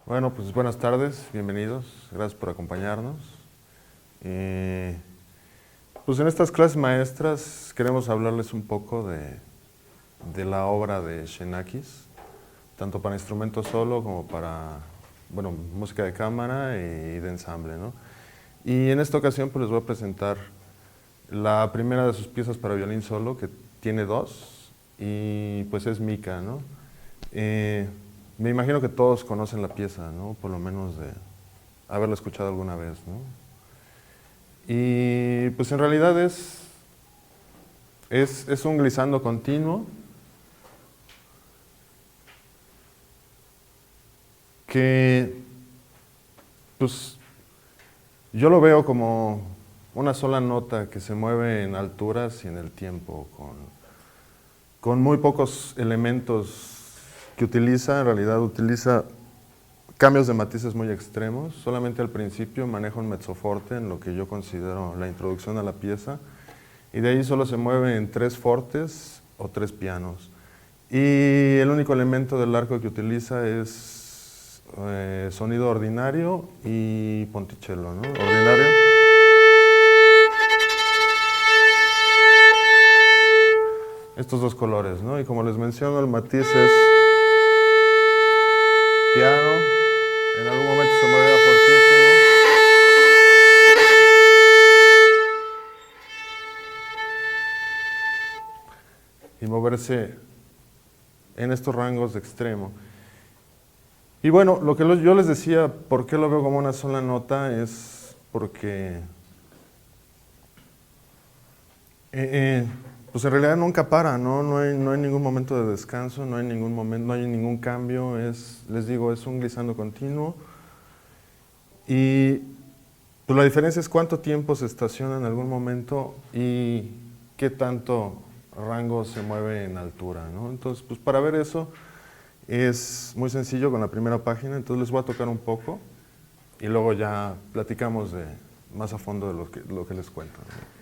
Bueno, pues buenas tardes, bienvenidos, gracias por acompañarnos. Pues en estas clases maestras queremos hablarles un poco de la obra de Xenakis, tanto para instrumento solo como para, bueno, música de cámara y de ensamble, ¿no? Y en esta ocasión pues les voy a presentar la primera de sus piezas para violín solo, que tiene dos, y pues es Mika, ¿no? Me imagino que todos conocen la pieza, ¿no? Por lo menos de haberla escuchado alguna vez, ¿no? Y pues en realidad es un glissando continuo que pues yo lo veo como una sola nota que se mueve en alturas y en el tiempo, con muy pocos elementos que utiliza. En realidad utiliza cambios de matices muy extremos. Solamente al principio maneja un mezzoforte en lo que yo considero la introducción a la pieza, y de ahí solo se mueve en 3 fortes o 3 pianos. Y el único elemento del arco que utiliza es sonido ordinario y ponticello, ¿no? Ordinario. Estos dos colores, ¿no? Y como les menciono, el matiz es piano, en algún momento se mueve a fortísimo. Y moverse en estos rangos de extremo. Y bueno, lo que yo les decía, ¿por qué lo veo como una sola nota? Es porque pues en realidad nunca para, ¿no? No hay ningún momento de descanso, no hay ningún momento, no hay ningún cambio. Les digo, es un glissando continuo. Y pues la diferencia es cuánto tiempo se estaciona en algún momento y qué tanto rango se mueve en altura, ¿no? Entonces, pues para ver eso es muy sencillo con la primera página. Entonces les voy a tocar un poco y luego ya platicamos más a fondo de lo que les cuento, ¿no?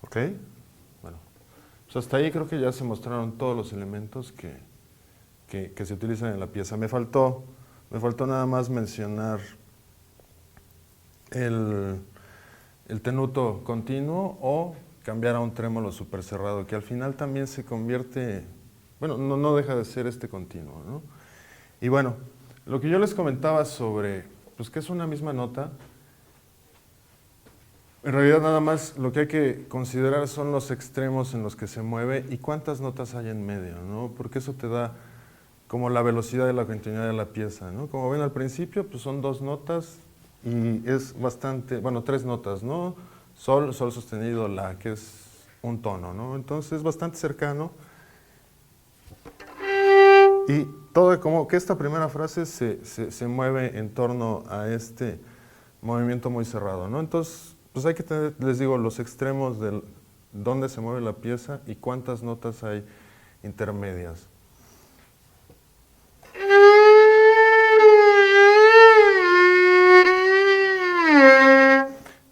Ok, bueno, pues hasta ahí creo que ya se mostraron todos los elementos que se utilizan en la pieza. Me faltó nada más mencionar el, el tenuto continuo o cambiar a un trémolo súper cerrado, que al final también se convierte, bueno, no deja de ser este continuo, ¿no? Y bueno, lo que yo les comentaba sobre, pues que es una misma nota, en realidad nada más lo que hay que considerar son los extremos en los que se mueve y cuántas notas hay en medio, ¿no? Porque eso te da como la velocidad y la continuidad de la pieza, ¿no? Como ven al principio, pues son 2 notas y es bastante, bueno, 3 notas, ¿no? Sol, sol sostenido, la, que es un tono, ¿no? Entonces es bastante cercano y todo como que esta primera frase se mueve en torno a este movimiento muy cerrado, ¿no? Entonces, pues hay que tener, les digo, los extremos de dónde se mueve la pieza y cuántas notas hay intermedias.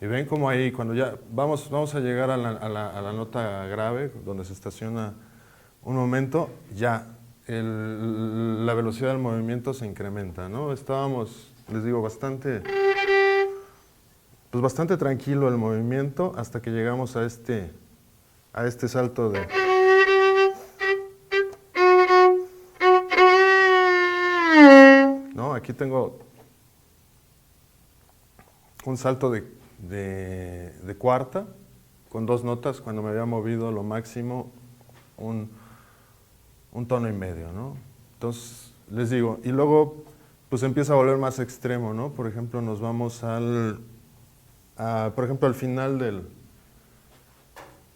Y ven como ahí, cuando ya vamos a llegar a la nota grave, donde se estaciona un momento, ya la velocidad del movimiento se incrementa, ¿no? Estábamos, les digo, bastante tranquilo el movimiento hasta que llegamos a este salto de... ¿No? Aquí tengo un salto de cuarta con 2 notas cuando me había movido lo máximo un tono y medio, ¿no? Entonces, les digo, y luego pues empieza a volver más extremo, ¿no? Por ejemplo, nos vamos por ejemplo, al final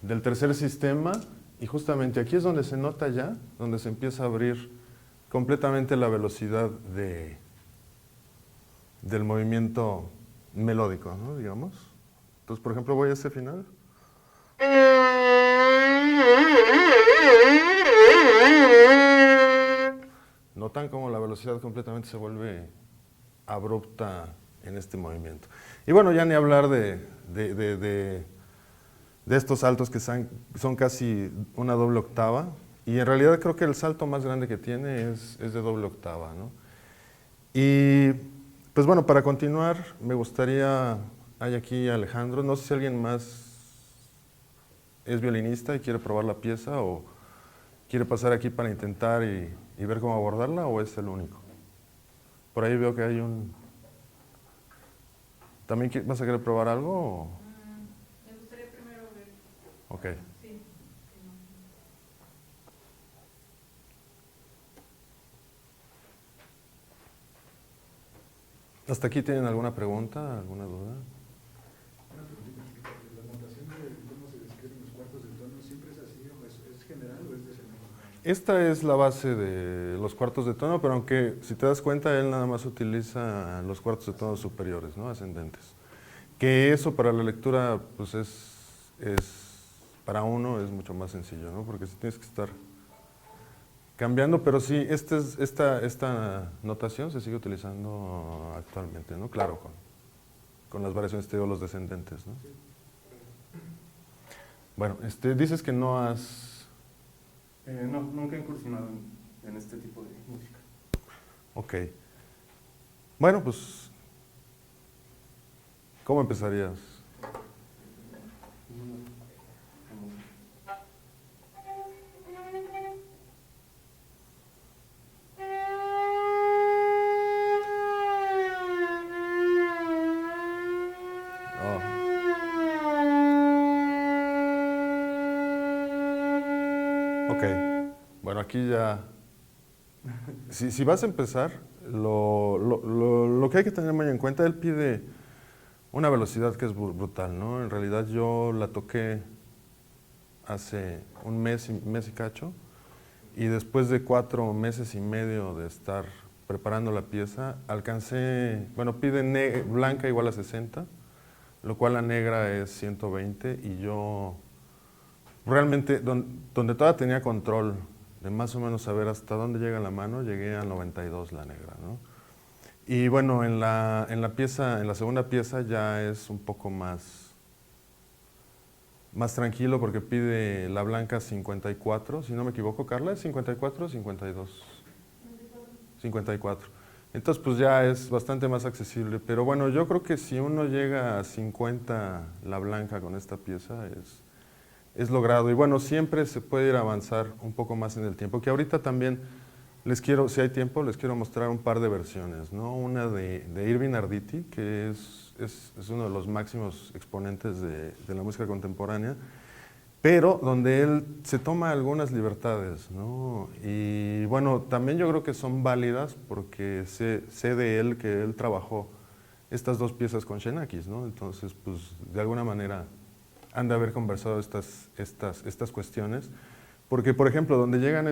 del tercer sistema, y justamente aquí es donde se nota ya, donde se empieza a abrir completamente la velocidad del movimiento melódico, ¿no? Digamos. Entonces, por ejemplo, voy a ese final. Notan cómo la velocidad completamente se vuelve abrupta en este movimiento. Y bueno, ya ni hablar de estos saltos que son casi una doble octava. Y en realidad creo que el salto más grande que tiene es de doble octava, ¿no? Y pues bueno, para continuar, me gustaría, hay aquí Alejandro, no sé si alguien más es violinista y quiere probar la pieza o quiere pasar aquí para intentar y ver cómo abordarla o es el único. Por ahí veo que hay un... ¿También vas a querer probar algo? Me gustaría primero ver. Ok. Sí. ¿Hasta aquí tienen alguna pregunta, alguna duda? Una preguntita, ¿la notación de cómo se describen los cuartos de tono siempre es así o es general o es de semana? Esta es la base de los cuartos de tono, pero aunque si te das cuenta, él nada más utiliza los cuartos de tono superiores, ¿no? Ascendentes. Que eso para la lectura, pues para uno es mucho más sencillo, ¿no? Porque si tienes que estar cambiando, pero sí, esta notación se sigue utilizando actualmente, ¿no? Claro, con las variaciones, te digo, los descendentes, ¿no? Bueno, dices que no has... No, nunca he incursionado en este tipo de música. Ok. Bueno, pues, ¿cómo empezarías? Ok. Bueno, aquí ya... Si vas a empezar, lo que hay que tener muy en cuenta, él pide una velocidad que es brutal, ¿no? En realidad yo la toqué hace un mes y cacho, y después de 4 meses y medio de estar preparando la pieza, alcancé, bueno, pide blanca igual a 60, lo cual la negra es 120, y yo realmente, donde todavía tenía control de más o menos saber hasta dónde llega la mano, llegué a 92 la negra, ¿no? Y bueno, en la segunda pieza ya es un poco más más tranquilo porque pide la blanca 54, si no me equivoco, Carla, ¿es 54 o 52? 54. Entonces, pues ya es bastante más accesible. Pero bueno, yo creo que si uno llega a 50 la blanca con esta pieza, es logrado. Y bueno, siempre se puede ir a avanzar un poco más en el tiempo. Que ahorita también les quiero, si hay tiempo, les quiero mostrar un par de versiones, ¿no? Una de Irving Arditi, que es uno de los máximos exponentes de la música contemporánea, pero donde él se toma algunas libertades, ¿no? Y bueno, también yo creo que son válidas porque sé de él que él trabajó estas dos piezas con Xenakis, ¿no? Entonces, pues de alguna manera han de haber conversado estas cuestiones, porque por ejemplo, donde llegan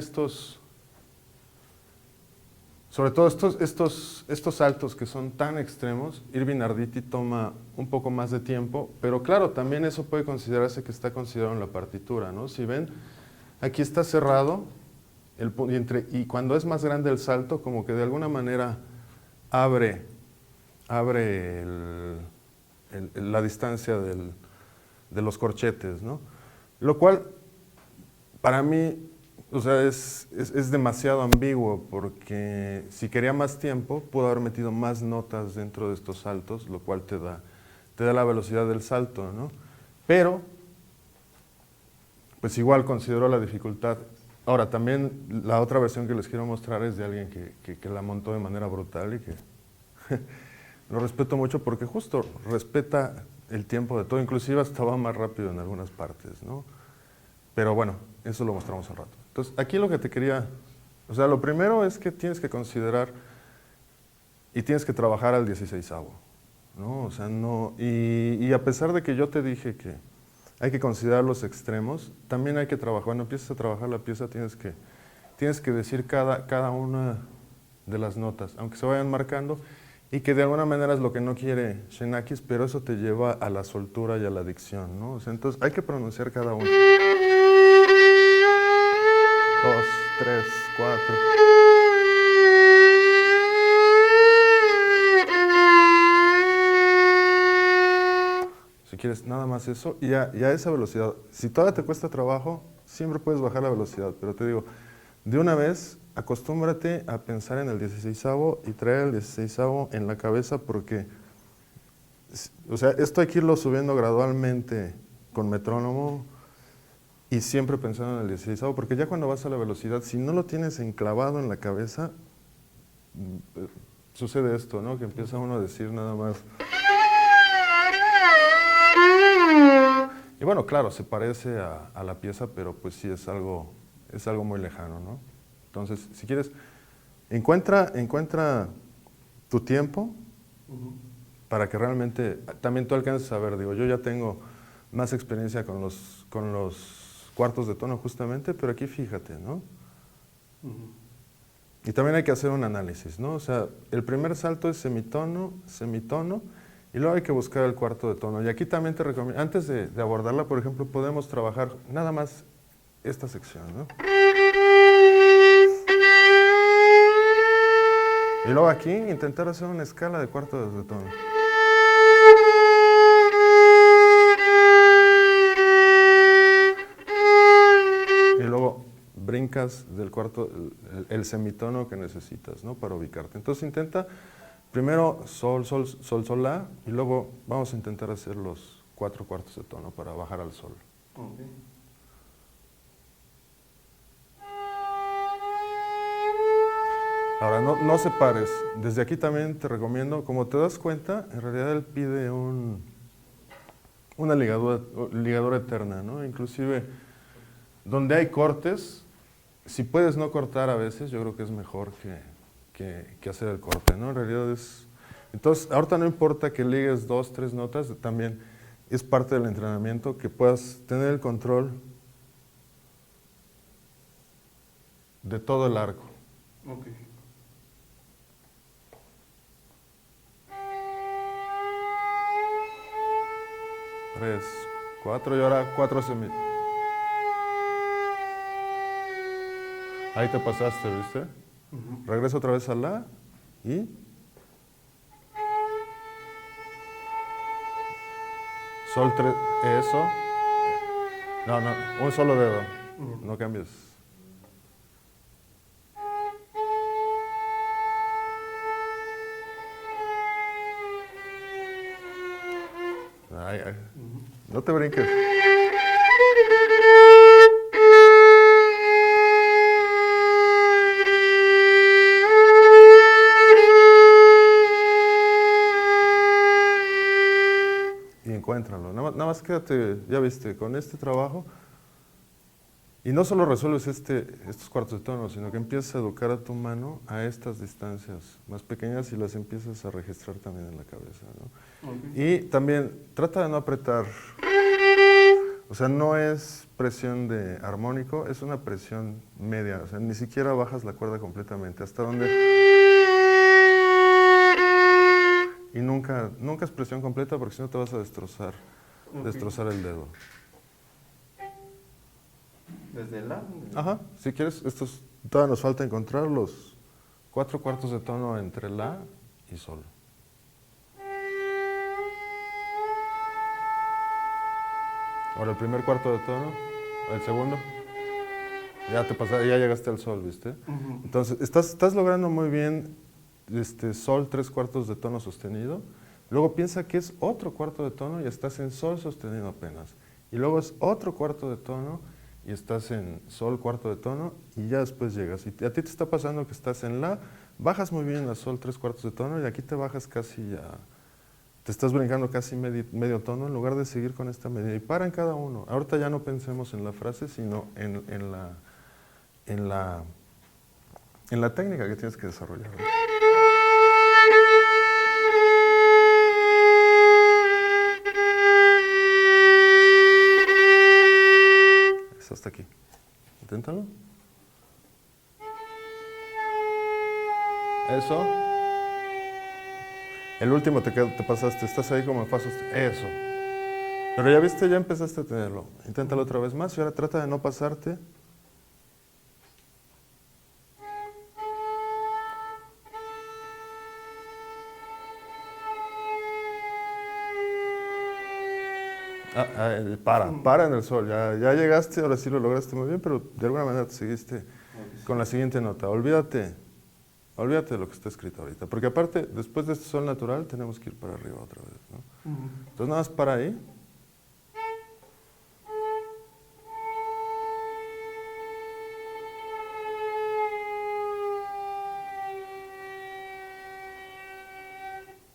sobre todo estos saltos que son tan extremos, Irving Arditi toma un poco más de tiempo, pero claro, también eso puede considerarse que está considerado en la partitura, ¿no? Si ven, aquí está cerrado, y cuando es más grande el salto, como que de alguna manera abre la distancia de los corchetes, ¿no? Lo cual, para mí, o sea, es demasiado ambiguo porque si quería más tiempo, pudo haber metido más notas dentro de estos saltos, lo cual te da la velocidad del salto, ¿no? Pero, pues igual consideró la dificultad. Ahora, también la otra versión que les quiero mostrar es de alguien que la montó de manera brutal y que lo respeto mucho porque justo respeta el tiempo de todo, inclusive hasta va más rápido en algunas partes, ¿no? Pero bueno, eso lo mostramos al rato. Entonces, aquí lo que te quería, o sea, lo primero es que tienes que considerar y tienes que trabajar al 16avo, ¿no? O sea, no, y a pesar de que yo te dije que hay que considerar los extremos, también hay que trabajar, cuando empiezas a trabajar la pieza tienes que decir cada una de las notas, aunque se vayan marcando, y que de alguna manera es lo que no quiere Xenakis, pero eso te lleva a la soltura y a la dicción, ¿no? O sea, entonces hay que pronunciar cada una. 2, 3, 4. Si quieres, nada más eso, y a esa velocidad. Si todavía te cuesta trabajo, siempre puedes bajar la velocidad, pero te digo, de una vez, acostúmbrate a pensar en el 16avo y traer el 16avo en la cabeza porque, o sea, esto hay que irlo subiendo gradualmente con metrónomo y siempre pensando en el 16avo, porque ya cuando vas a la velocidad, si no lo tienes enclavado en la cabeza, sucede esto, ¿no? Que empieza uno a decir nada más. Y bueno, claro, se parece a la pieza, pero pues sí es algo muy lejano, ¿no? Entonces, si quieres, encuentra tu tiempo para que realmente también tú alcances a ver. Digo, yo ya tengo más experiencia con los cuartos de tono justamente, pero aquí fíjate, ¿no? Y también hay que hacer un análisis, ¿no? O sea, el primer salto es semitono, semitono, y luego hay que buscar el cuarto de tono. Y aquí también te recomiendo, antes de abordarla, por ejemplo, podemos trabajar nada más esta sección, ¿no? Y luego aquí intentar hacer una escala de cuartos de tono. Y luego brincas del cuarto, el semitono que necesitas, ¿no? Para ubicarte. Entonces intenta primero sol, sol, sol, sol, la, y luego vamos a intentar hacer los 4 cuartos de tono para bajar al sol. Okay. Ahora, no separes. Desde aquí también te recomiendo, como te das cuenta, en realidad él pide una ligadura eterna, ¿no? Inclusive, donde hay cortes, si puedes no cortar a veces, yo creo que es mejor que hacer el corte, ¿no? En realidad es... Entonces, ahorita no importa que ligues 2, 3 notas, también es parte del entrenamiento que puedas tener el control de todo el arco. Okay. 3, 4 y ahora 4 Ahí te pasaste, ¿viste? Regresa otra vez a la y sol 3, eso. No, no, un solo dedo. Bien. No cambies. Ay, ay. Ujú. No te brinques. Y encuéntralo. Nada más quédate, ya viste, con este trabajo. Y no solo resuelves estos cuartos de tono, sino que empiezas a educar a tu mano a estas distancias más pequeñas y las empiezas a registrar también en la cabeza, ¿no? Ok. Y también trata de no apretar. O sea, no es presión de armónico, es una presión media. O sea, ni siquiera bajas la cuerda completamente. Hasta donde... Y nunca es presión completa porque si no te vas a destrozar Ok. el dedo. Desde la. Ajá, si quieres, todavía nos falta encontrar los 4 cuartos de tono entre la y sol. Ahora el primer cuarto de tono, el segundo, ya llegaste al sol, ¿viste? Ujú. Entonces, estás logrando muy bien sol 3 cuartos de tono sostenido. Luego piensa que es otro cuarto de tono y estás en sol sostenido apenas. Y luego es otro cuarto de tono y estás en sol cuarto de tono y ya después llegas. Y a ti te está pasando que estás en la, bajas muy bien a sol 3 cuartos de tono y aquí te bajas casi ya, te estás brincando casi medio tono en lugar de seguir con esta medida. Y para en cada uno. Ahorita ya no pensemos en la frase, sino en la técnica que tienes que desarrollar. Es hasta aquí. Inténtalo. Eso. El último te pasaste, estás ahí como en fa sostenido. Eso. Pero ya viste, ya empezaste a tenerlo. Inténtalo otra vez más y ahora trata de no pasarte. Para en el sol. Ya llegaste, ahora sí lo lograste muy bien, pero de alguna manera te seguiste con la siguiente nota. Olvídate de lo que está escrito ahorita. Porque aparte, después de este sol natural, tenemos que ir para arriba otra vez, ¿no? Ujú. Entonces nada más para ahí.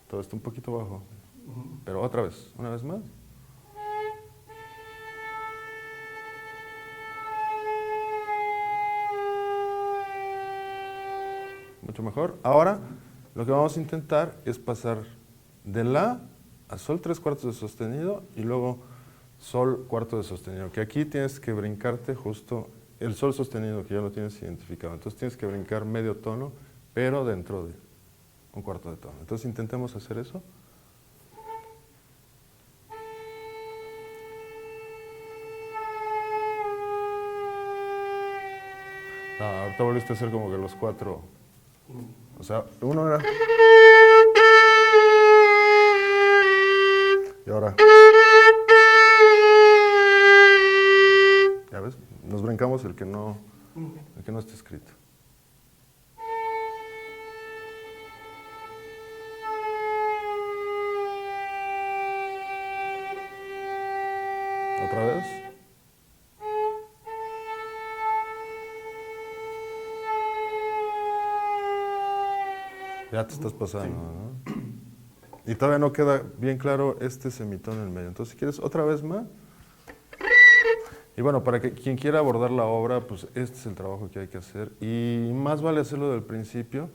Todo está un poquito bajo. Ujú. Pero otra vez, una vez más. Mucho mejor. Ahora, lo que vamos a intentar es pasar de la a sol 3 cuartos de sostenido y luego sol cuarto de sostenido. Que aquí tienes que brincarte justo el sol sostenido, que ya lo tienes identificado. Entonces tienes que brincar medio tono, pero dentro de un cuarto de tono. Entonces intentemos hacer eso. Ahorita volviste a hacer como que los 4. O sea, uno era... Y ahora... ¿Ya ves? Nos brincamos el que no está escrito. ¿Otra vez? Ya te estás pasando, ¿no? Y todavía no queda bien claro este semitono en medio. Entonces, si quieres otra vez más. Y bueno, para quien quiera abordar la obra, pues este es el trabajo que hay que hacer. Y más vale hacerlo del principio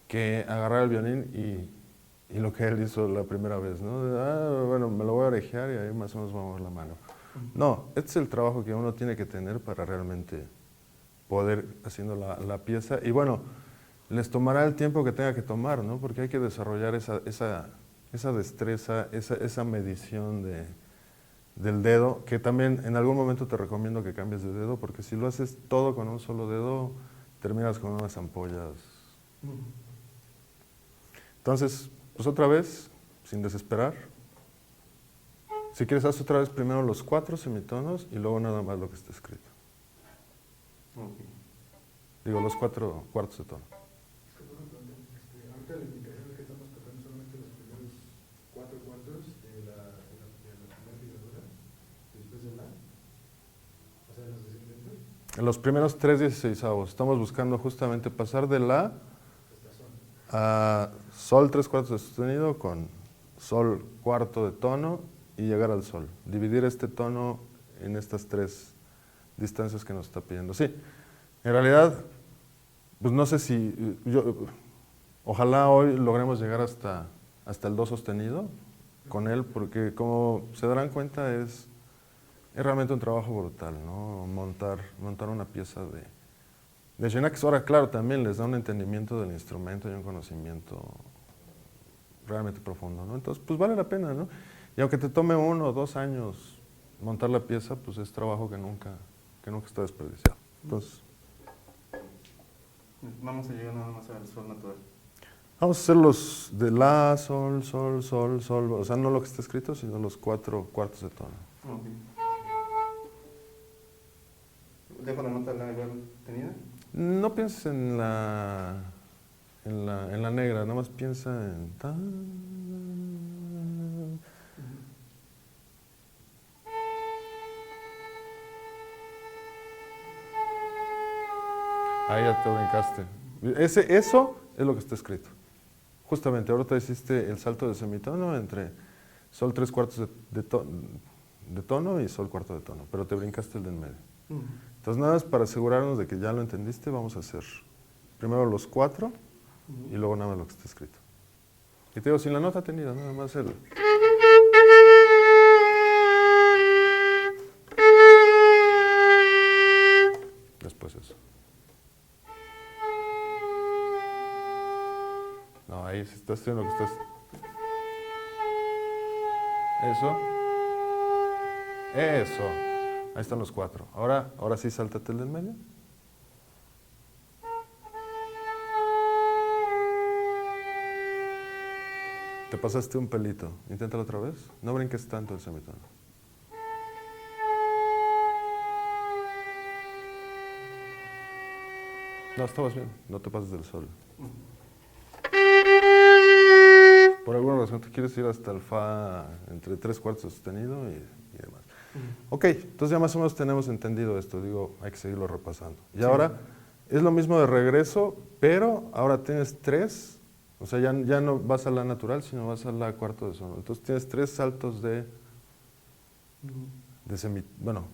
que agarrar el violín y lo que él hizo la primera vez, ¿no? Bueno, me lo voy a orejear y ahí más o menos vamos a mover la mano. No, este es el trabajo que uno tiene que tener para realmente poder haciendo la pieza. Y bueno, les tomará el tiempo que tenga que tomar, ¿no? Porque hay que desarrollar esa destreza, esa medición del dedo, que también en algún momento te recomiendo que cambies de dedo, porque si lo haces todo con un solo dedo, terminas con unas ampollas. Ujú. Entonces, pues otra vez, sin desesperar. Si quieres, haz otra vez primero los 4 semitonos y luego nada más lo que está escrito. Ok. Digo, los 4 cuartos de tono. Es que, por ejemplo, ahorita la indicación es que estamos tocando solamente los primeros 4 cuartos de la primera figura, después de la, o sea, de los descendientes, En los primeros 3 16avos estamos buscando justamente pasar de la hasta son. a sol 3 cuartos de sostenido con sol cuarto de tono y llegar al sol. Dividir este tono en estas 3 distancias que nos está pidiendo. Sí, en realidad, pues no sé si, ojalá hoy logremos llegar hasta el do sostenido con él, porque como se darán cuenta es realmente un trabajo brutal, ¿no? Montar una pieza de Xenax. Ahora, claro, también les da un entendimiento del instrumento y un conocimiento realmente profundo, ¿no? Entonces, pues vale la pena, ¿no? Y aunque te tome 1 o 2 años montar la pieza, pues es trabajo que nunca está desperdiciado. Entonces, Vamos a llegar nada más al sol natural. vamos a hacer los de la, sol, sol, sol, sol, o sea, no lo que está escrito, sino los 4 cuartos de tono. Ok. ¿Dejo la nota la igual tenida? No pienses en la negra, nada más piensa en ahí ya te brincaste. Eso es lo que está escrito. Justamente, ahorita hiciste el salto de semitono entre sol 3 cuartos de tono y sol cuarto de tono, pero te brincaste el de en medio. Entonces, nada más para asegurarnos de que ya lo entendiste, vamos a hacer primero los 4 y luego nada más lo que está escrito. Y te digo, sin la nota tenida, nada más el... Después eso. No, ahí si estás haciendo lo que estás... Eso. Ahí están los 4. Ahora sí, sáltate el del medio. Te pasaste un pelito. Inténtalo otra vez. No brinques tanto el semitono. No, estabas bien. No te pases del sol. Por alguna razón te quieres ir hasta el fa entre 3 cuartos de sostenido y demás. Ok, entonces ya más o menos tenemos entendido esto. Digo, hay que seguirlo repasando. Y Sí. ahora es lo mismo de regreso, pero ahora tienes 3. O sea, ya no vas a la natural, sino vas a la cuarto de sol. Entonces tienes 3 saltos de bueno,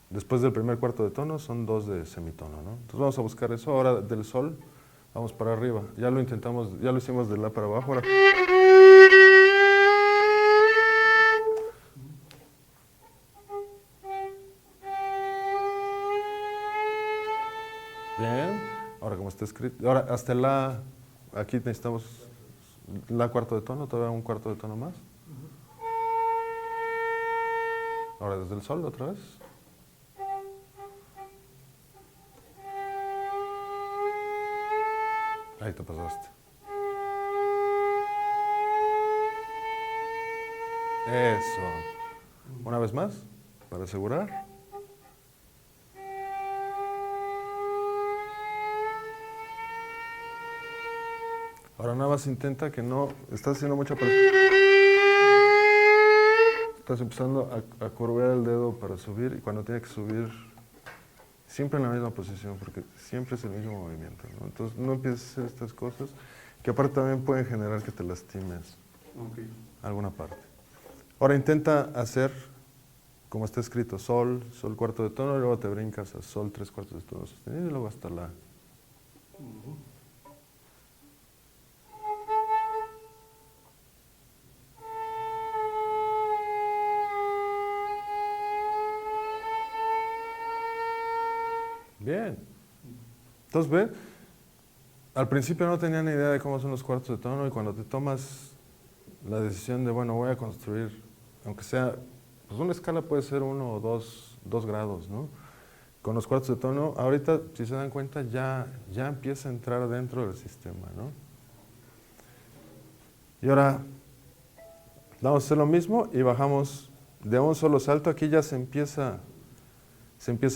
después del primer cuarto de tono son 2 de semitono, ¿no? Entonces vamos a buscar eso. Ahora del sol vamos para arriba. Ya lo intentamos, ya lo hicimos de la para abajo. Ahora. Bien. Ahora como está escrito. Ahora hasta la, aquí necesitamos la cuarto de tono, todavía un cuarto de tono más. Ahora desde el sol otra vez. Ahí te pasaste. Eso. Una vez más, para asegurar. Ahora nada más intenta que no, estás haciendo mucha presión. Estás empezando a curvear el dedo para subir y cuando tiene que subir, siempre en la misma posición, porque siempre es el mismo movimiento, ¿no? Entonces no empieces a hacer estas cosas, que aparte también pueden generar que te lastimes alguna parte. Ahora intenta hacer, como está escrito, sol, sol cuarto de tono, y luego te brincas a sol 3 cuartos de tono sostenido y luego hasta la. Bien. Entonces, ve, al principio no tenía ni idea de cómo son los cuartos de tono y cuando te tomas la decisión de, bueno, voy a construir, aunque sea, pues una escala puede ser 1 o 2 grados, ¿no? Con los cuartos de tono, ahorita, si se dan cuenta, ya empieza a entrar dentro del sistema, ¿no? Y ahora, Vamos a hacer lo mismo y bajamos de un solo salto. Aquí ya se empieza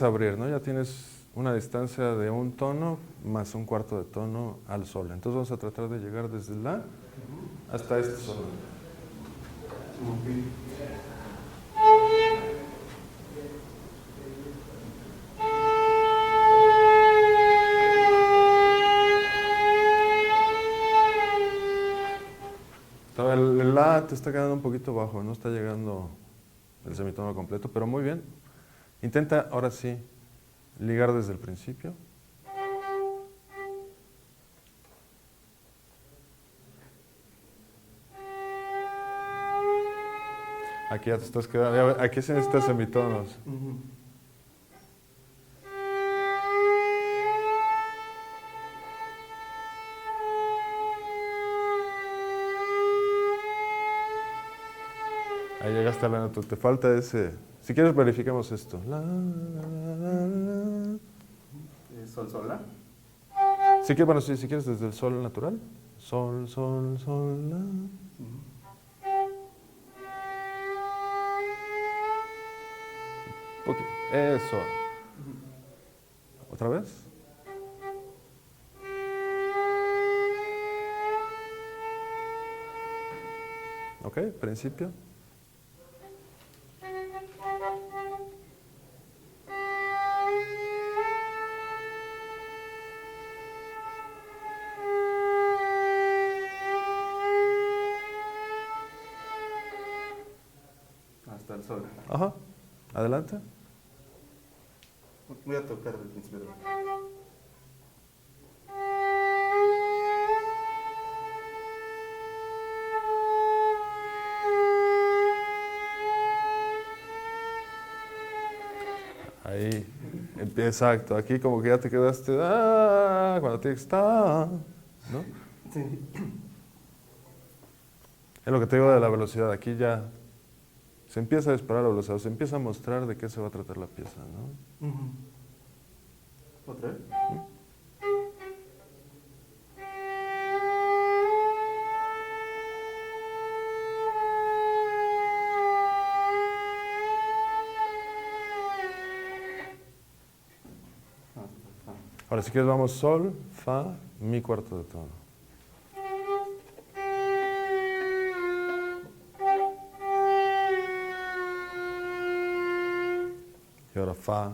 a abrir, ¿no? Ya tienes una distancia de un tono más un cuarto de tono al sol. Entonces vamos a tratar de llegar desde la hasta este sol. Ok. El la te está quedando un poquito bajo, no está llegando el semitono completo, pero muy bien. Intenta ahora sí ligar desde el principio. Aquí ya te estás quedando, aquí sí necesitas semitonos. Ujú. Ahí llegaste a la nota, te falta ese. Si quieres verifiquemos esto. La, la, la. Sol, sol, la. Si quieres, bueno, sí, si quieres desde el sol natural. Sol, sol, sol, la. Ujú. Ok, eso. ¿Otra vez? Ok, principio. Hasta el sol. Ajá. Adelante. Voy a tocar del principio. Ahí. Exacto. Aquí como que ya te quedaste. Cuando tienes que estar. ¿No? Sí. Es lo que te digo de la velocidad. Aquí ya se empieza a disparar la velocidad. Se empieza a mostrar de qué se va a tratar la pieza, ¿no? Ujú. ¿Otra vez? Ahora si quieres vamos sol, fa, mi cuarto de tono. Y ahora fa.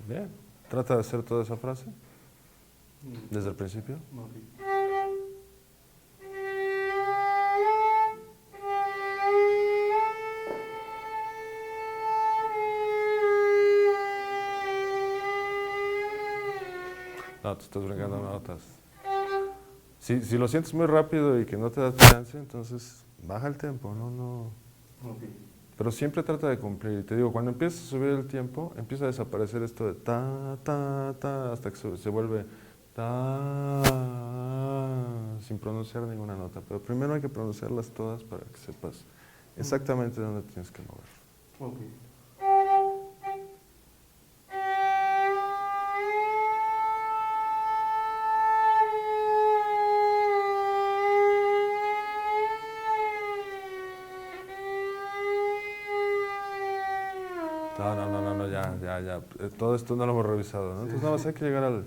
Bien. Trata de hacer toda esa frase desde el principio. Ok. No, te estás brincando notas. Si lo sientes muy rápido y que no te da chance, entonces baja el tiempo, no. Ok. Pero siempre trata de cumplir. Y te digo, cuando empiezas a subir el tiempo, empieza a desaparecer esto de ta, ta, ta, hasta que se vuelve ta, sin pronunciar ninguna nota. Pero primero hay que pronunciarlas todas para que sepas exactamente dónde tienes que mover. Ok. No, ya. Todo esto no lo hemos revisado, ¿no? Entonces nada más hay que llegar Alfa.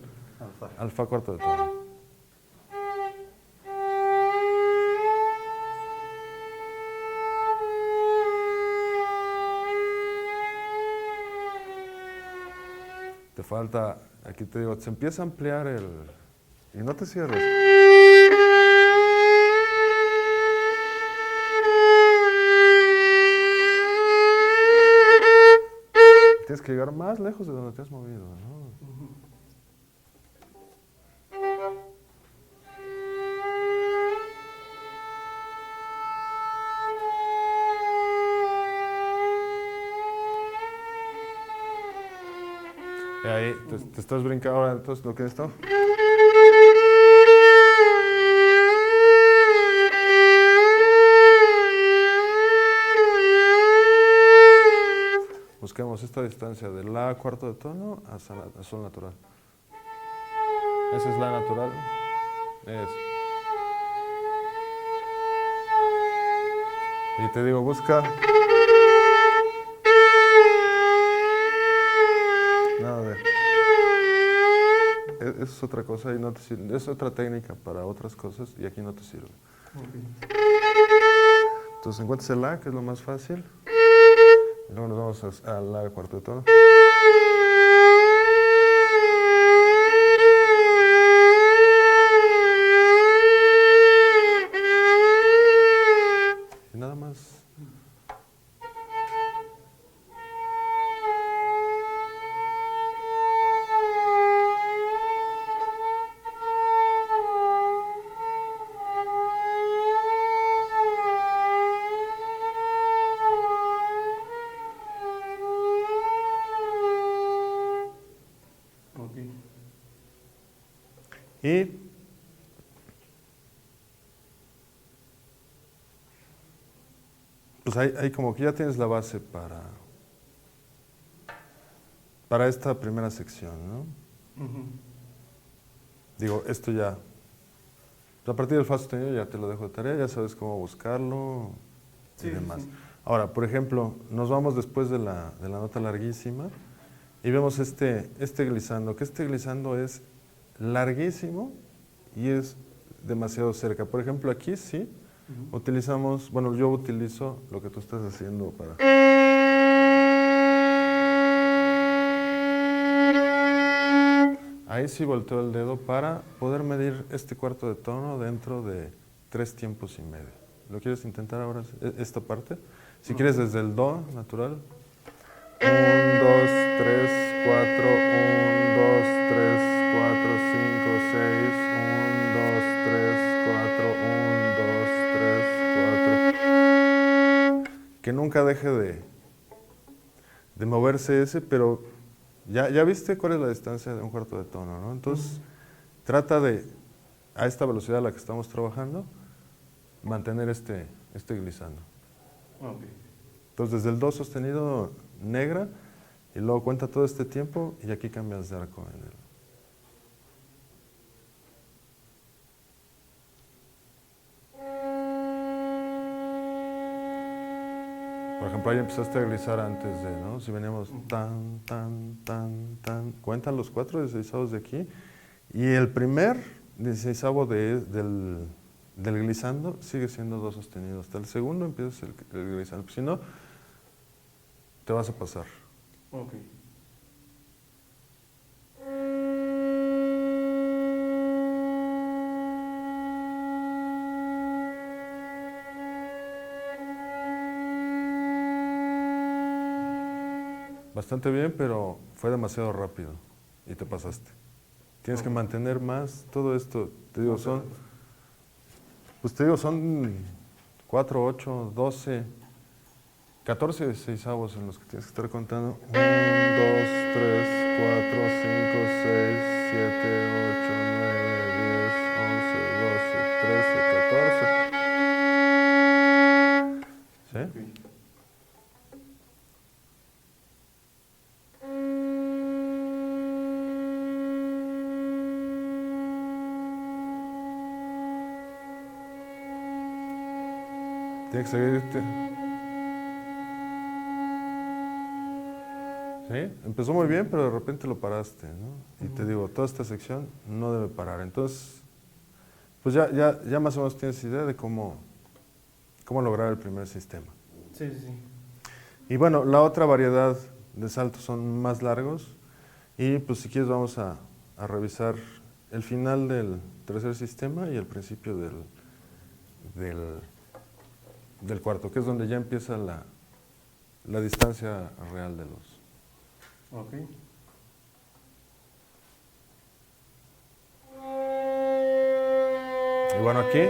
al fa cuarto de tono. Te falta, aquí te digo, se empieza a ampliar el... Y no te cierres. Tienes que llegar más lejos de donde te has movido, ¿no? Ujú. Y ahí te estás brincando ahora, entonces lo que es esto. Busquemos esta distancia de la cuarto de tono a sol natural. Esa es la natural. Y te digo, busca. Nada de. Eso es otra cosa y no te sirve. Es otra técnica para otras cosas y aquí no te sirve. Ok. Entonces encuentras el La, que es lo más fácil. Y luego nos vamos al La cuarto de tono. Y nada más. Ok. Y pues ahí como que ya tienes la base para esta primera sección, ¿no? Ujú. Digo, esto ya, a partir del Fa sostenido ya te lo dejo de tarea, ya sabes cómo buscarlo y Sí, sí, demás. sí. Ahora, por ejemplo, nos vamos después de la nota larguísima y vemos este glissando, que este glissando es larguísimo y es demasiado cerca. Por ejemplo, aquí sí Ujú. utilizamos, bueno, yo utilizo lo que tú estás haciendo para... Ahí sí volteo el dedo para poder medir este cuarto de tono dentro de 3 tiempos y medio. ¿Lo quieres intentar ahora, esta parte? Si quieres desde el Do natural. 1, 2, 3, 4, 1, 2, 3, 4, 5, 6, 1, 2, 3, 4, 1, 2, 3, 4. Que nunca deje de moverse ese, pero ya viste cuál es la distancia de un cuarto de tono, ¿no? Entonces, trata de, a esta velocidad a la que estamos trabajando, mantener este glissando. Ok. Entonces, desde el Do sostenido negra, y luego cuenta todo este tiempo, y aquí cambias de arco en el... Por ejemplo, ahí empezaste a glissar antes de, ¿no? Si veníamos tan, tan, tan, tan, cuentan los 4 16avos de aquí, y el primer 16avo del glissando sigue siendo Do sostenido. Hasta el segundo empiezas el glissando. Si no, te vas a pasar. Ok. Bastante bien, pero fue demasiado rápido y te pasaste. Tienes que mantener más todo esto. Te digo, son 4, 8, 12, 14 16avos en los que tienes que estar contando. 1, 2, 3, 4, 5, 6, 7, 8, 9, 10, 11, 12, 13, 14. ¿Sí? Ok. Tienes que seguirte. ¿Sí? Empezó muy bien, pero de repente lo paraste, ¿no? Y te digo, toda esta sección no debe parar. Entonces, pues ya más o menos tienes idea de cómo lograr el primer sistema. Sí, sí, sí. Y bueno, la otra variedad de saltos son más largos. Y pues si quieres vamos a revisar el final del tercer sistema y el principio del cuarto, que es donde ya empieza la distancia real de los... Ok. Y bueno, aquí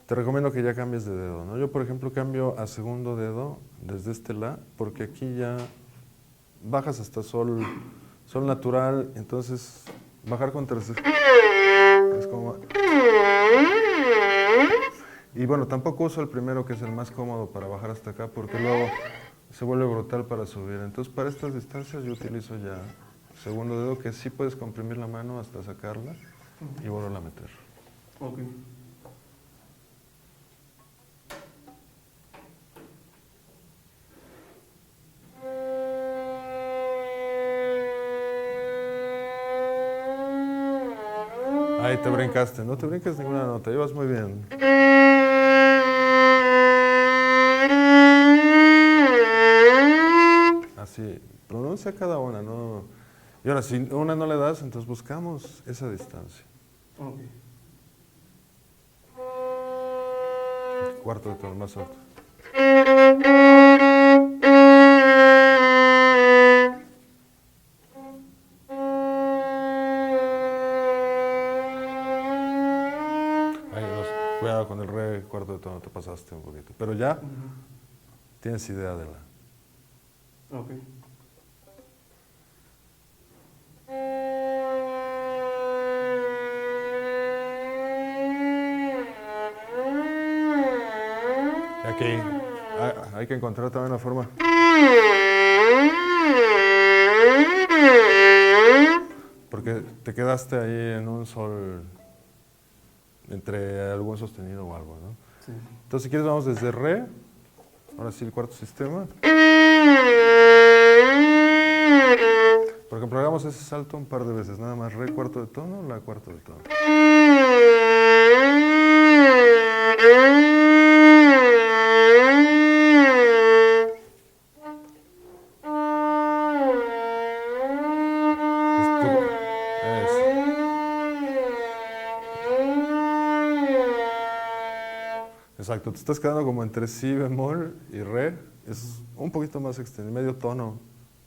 te recomiendo que ya cambies de dedo, ¿no? Yo, por ejemplo, cambio a segundo dedo desde este La, porque aquí ya bajas hasta sol natural, entonces bajar con tercer... Es como... Y bueno, tampoco uso el primero, que es el más cómodo para bajar hasta acá, porque luego se vuelve brutal para subir. Entonces, para estas distancias yo utilizo ya segundo dedo, que sí puedes comprimir la mano hasta sacarla. y volverla a meter. Ok. Ahí te brincaste, no te brinques ninguna nota, ibas muy bien. Así, pronuncia cada una, ¿no? Y ahora, si una no le das, entonces buscamos esa distancia. Ok. Cuarto de tono más alto. Cuidado con el re, cuarto de tono, te pasaste un poquito. Pero ya Ujú. tienes idea de la... Ok. Aquí hay que encontrar también una forma. Porque te quedaste ahí en un sol entre algún sostenido o algo, ¿no? Sí. Entonces, si quieres, vamos desde re. Ahora sí, el cuarto sistema. Por ejemplo, hagamos ese salto un par de veces. Nada más re, cuarto de tono, la cuarto de tono. Exacto, te estás quedando como entre si bemol y re. Es un poquito más extendido, medio tono.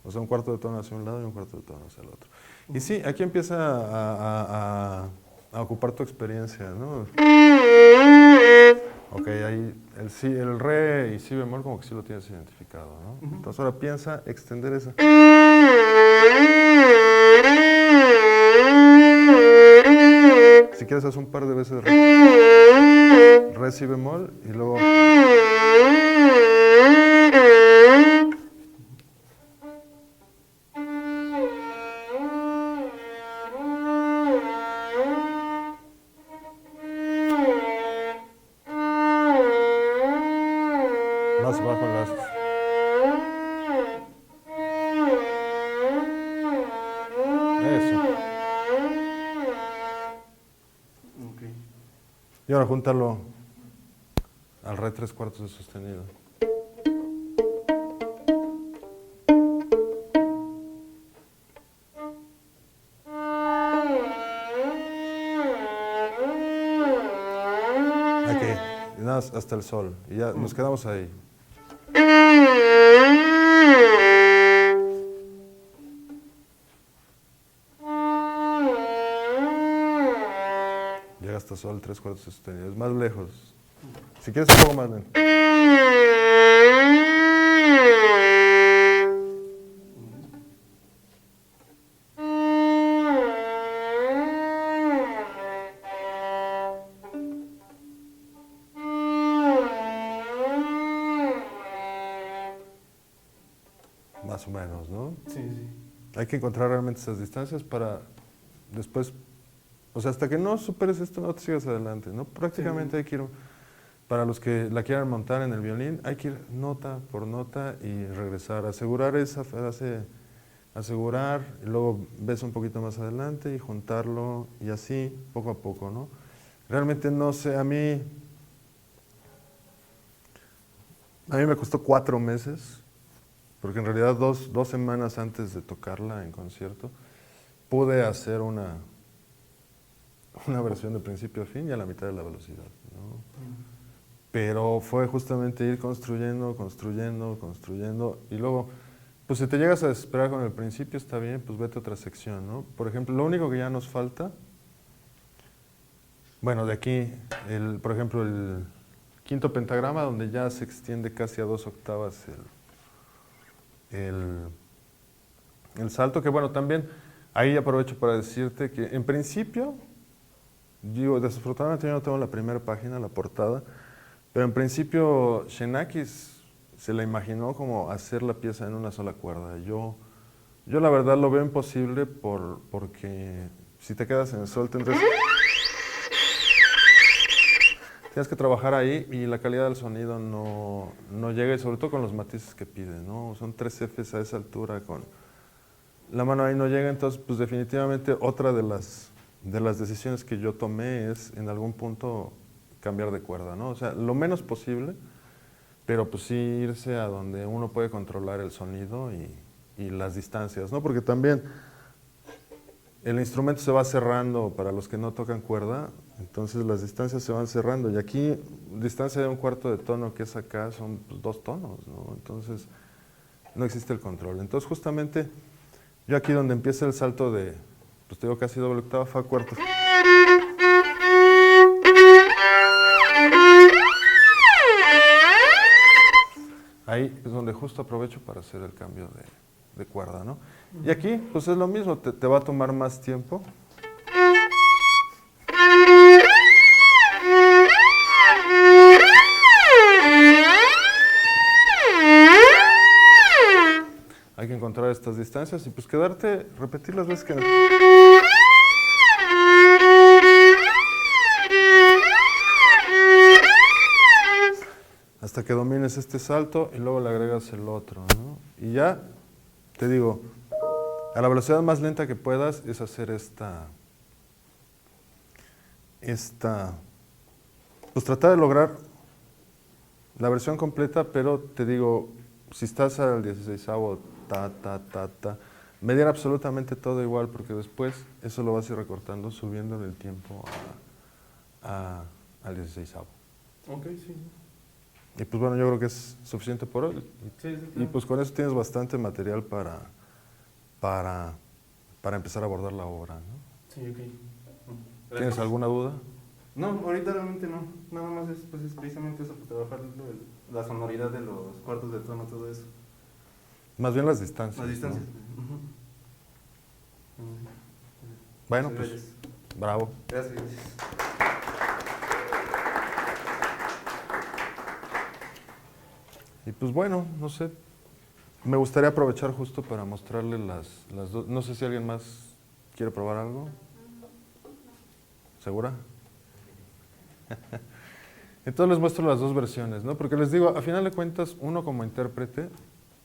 O sea, un cuarto de tono hacia un lado y un cuarto de tono hacia el otro. Y sí, aquí empieza a ocupar tu experiencia, ¿no? Ok, ahí el, si, el re y si bemol como que sí lo tienes identificado, ¿no? Entonces ahora piensa extender esa. Si quieres, haz un par de veces re si bemol y luego... Más bajo en las... Eso. Ok. Y ahora júntalo al re tres cuartos de sostenido. Aquí, y nada más hasta el sol. Y ya nos quedamos ahí. Llega hasta sol, tres cuartos de sostenido. Es más lejos. Si quieres un poco más lento. Más o menos, ¿no? Sí, sí. Hay que encontrar realmente esas distancias para después, o sea, hasta que no superes esto, no te sigas adelante, ¿no? Prácticamente hay que ir, para los que la quieran montar en el violín, hay que ir nota por nota y regresar, asegurar esa frase, asegurar, y luego ves un poquito más adelante y juntarlo, y así, poco a poco, ¿no? Realmente no sé, a mí me costó 4 meses, porque en realidad dos semanas antes de tocarla en concierto, pude hacer una versión de principio a fin y a la mitad de la velocidad, ¿no? Pero fue justamente ir construyendo, y luego, pues si te llegas a desesperar con el principio, está bien, pues vete a otra sección, ¿no? Por ejemplo, lo único que ya nos falta, bueno, de aquí, por ejemplo, el quinto pentagrama, donde ya se extiende casi a 2 octavas el salto, que bueno, también ahí aprovecho para decirte que en principio, digo, desafortunadamente yo no tengo la primera página, la portada, pero en principio Xenakis se la imaginó como hacer la pieza en una sola cuerda. Yo la verdad lo veo imposible porque si te quedas en el sol tienes que trabajar ahí y la calidad del sonido no llega, y sobre todo con los matices que pide, ¿no? Son 3 Fs a esa altura, con la mano ahí no llega. Entonces pues definitivamente otra de las decisiones que yo tomé es en algún punto cambiar de cuerda, ¿no? O sea, lo menos posible, pero pues sí irse a donde uno puede controlar el sonido y las distancias, ¿no? Porque también el instrumento se va cerrando para los que no tocan cuerda, entonces las distancias se van cerrando, y aquí distancia de 1/4 de tono, que es acá, son pues, 2 tonos, ¿no? Entonces no existe el control. Entonces justamente yo aquí donde empieza el salto de, pues te digo, casi doble octava, fa cuarto. Ahí es donde justo aprovecho para hacer el cambio de cuerda, ¿no? Y aquí, pues es lo mismo, te va a tomar más tiempo. Hay que encontrar estas distancias y pues quedarte, repetir las veces que... hasta que domines este salto y luego le agregas el otro, ¿no? Y ya, te digo, a la velocidad más lenta que puedas es hacer pues tratar de lograr la versión completa, pero te digo, si estás al 16avo, medir absolutamente todo igual, porque después eso lo vas a ir recortando, subiendo en el tiempo al 16avo. Ok, sí. Y pues bueno, yo creo que es suficiente por hoy. Sí, Y claro. pues con eso tienes bastante material para empezar a abordar la obra, ¿no? Sí, ok. ¿Tienes alguna duda? No, ahorita realmente no. Nada más es, pues, es precisamente eso, pues, trabajar la sonoridad de los cuartos de tono, todo eso. Más bien las distancias. Las distancias. ¿no? Ujú. Bueno, Muchas pues bravo. gracias. Gracias. Y pues bueno, no sé, me gustaría aprovechar justo para mostrarle las dos. No sé si alguien más quiere probar algo. ¿Segura? Entonces les muestro las dos versiones, ¿no? Porque les digo, a final de cuentas, uno como intérprete,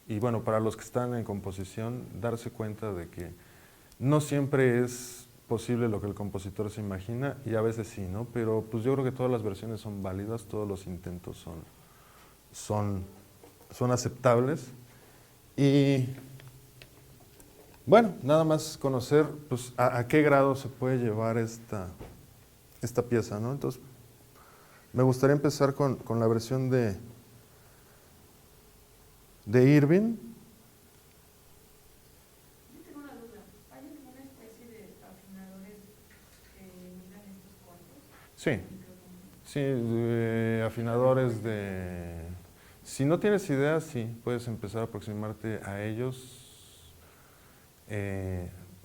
y bueno, para los que están en composición, darse cuenta de que no siempre es posible lo que el compositor se imagina, y a veces sí, ¿no? Pero pues yo creo que todas las versiones son válidas, todos los intentos son aceptables. Y bueno, nada más conocer pues, a qué grado se puede llevar esta pieza, ¿no? Entonces, me gustaría empezar con la versión de Irving. Yo tengo una duda. ¿Hay alguna especie de afinadores que midan estos cuartos? Sí, sí, afinadores de... Si no tienes idea, sí, puedes empezar a aproximarte a ellos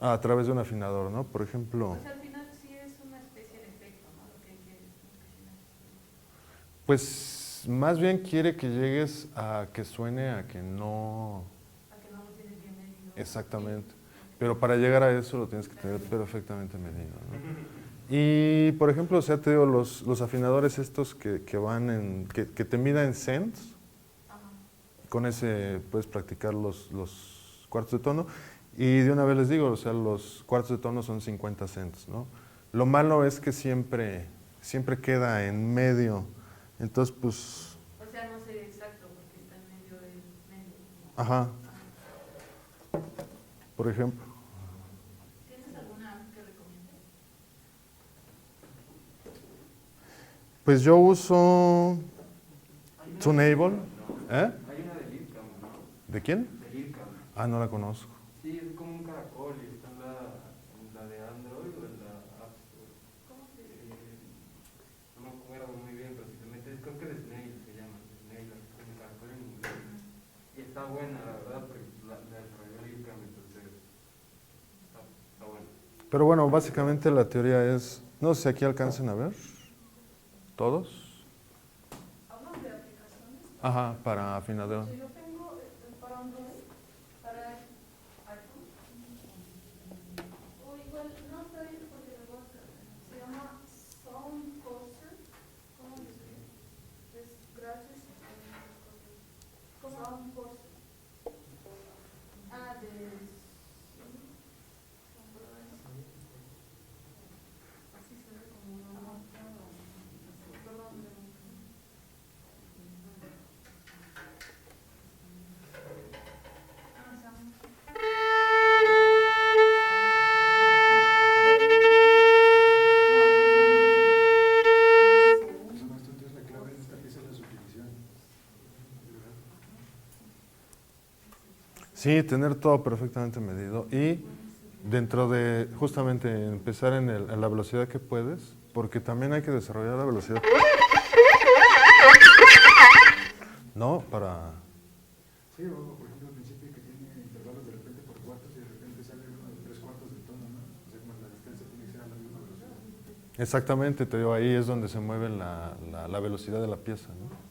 a través de un afinador, ¿no? Por ejemplo... O sea, al final sí es una especie de efecto, ¿no? Lo que quieres, Pues más bien quiere que llegues a que suene, a que no... a que no lo tienes bien medido. Exactamente. Pero para llegar a eso lo tienes que tener perfectamente medido, ¿no? Y, por ejemplo, o sea, te digo, los afinadores estos que van en... que te mida en cents, Ajá. con ese puedes practicar los cuartos de tono. Y de una vez les digo, o sea, los cuartos de tono son 50 cents, ¿no? Lo malo es que siempre queda en medio. Entonces, pues... O sea, no sé exacto porque está en medio del medio. Ajá. Por ejemplo. ¿Tienes alguna que recomiendes? Pues yo uso Tunable. ¿Eh? Hay una de Lipcam, ¿no? ¿De quién? De Lipcam. Ah, no la conozco. Sí, es como un caracol y está en la de Android o en la App Store. ¿Cómo se dice? No me acuerdo muy bien, pero si te metes, creo que de Snail se llama, Snail, así como caracol en inglés. Y está buena, la verdad, porque la desarrolló Lipcam, entonces está buena. Pero bueno, básicamente la teoría es, no sé si aquí alcancen a ver, todos. ¿Hablas de aplicaciones? Ajá, para afinador. Yo tengo para Android, para iPhone, o igual no estoy Sí, tener todo perfectamente medido y dentro de justamente empezar en la velocidad que puedes, porque también hay que desarrollar la velocidad. No, para... Sí, o por ejemplo al principio que tiene intervalos de repente por cuartos y de repente sale uno de 3/4 de tono, ¿no? O sea, como la distancia tiene que ser a la misma velocidad. Exactamente, te digo, ahí es donde se mueve la velocidad de la pieza, ¿no?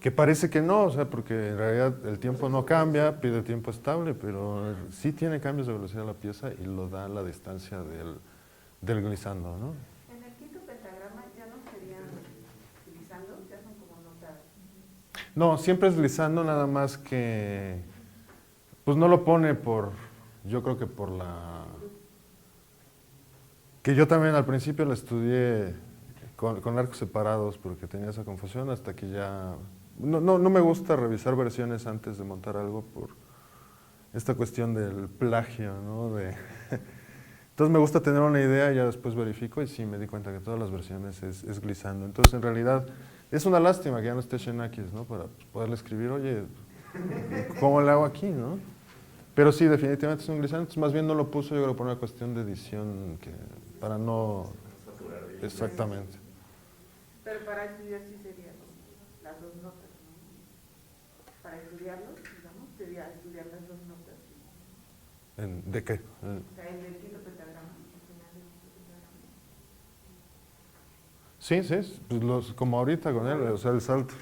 Que parece que no, o sea, porque en realidad el tiempo no cambia, pide tiempo estable, pero sí tiene cambios de velocidad la pieza y lo da la distancia del glissando, ¿no? En el quinto pentagrama ya no serían glissando, ya son como notas. No, siempre es glissando, nada más que, pues no lo pone por, yo creo que por la... Que yo también al principio la estudié con arcos separados porque tenía esa confusión hasta que ya... No me gusta revisar versiones antes de montar algo por esta cuestión del plagio, ¿no? Entonces me gusta tener una idea y ya después verifico y sí me di cuenta que todas las versiones es glissando. Entonces en realidad es una lástima que ya no esté Xenakis, ¿no? Para poderle escribir, oye, ¿cómo le hago aquí, no? Pero sí, definitivamente es un glissando. Entonces más bien no lo puso, yo creo, por una cuestión de edición, que para no... Exactamente. Pero para estudiar sí serían las dos notas, ¿no? Para estudiarlo, digamos, sería estudiar las dos notas. ¿De qué? O sea, el del quinto pentagrama, al final del quinto pentagrama. Sí, pues como ahorita con él, o sea, el salto.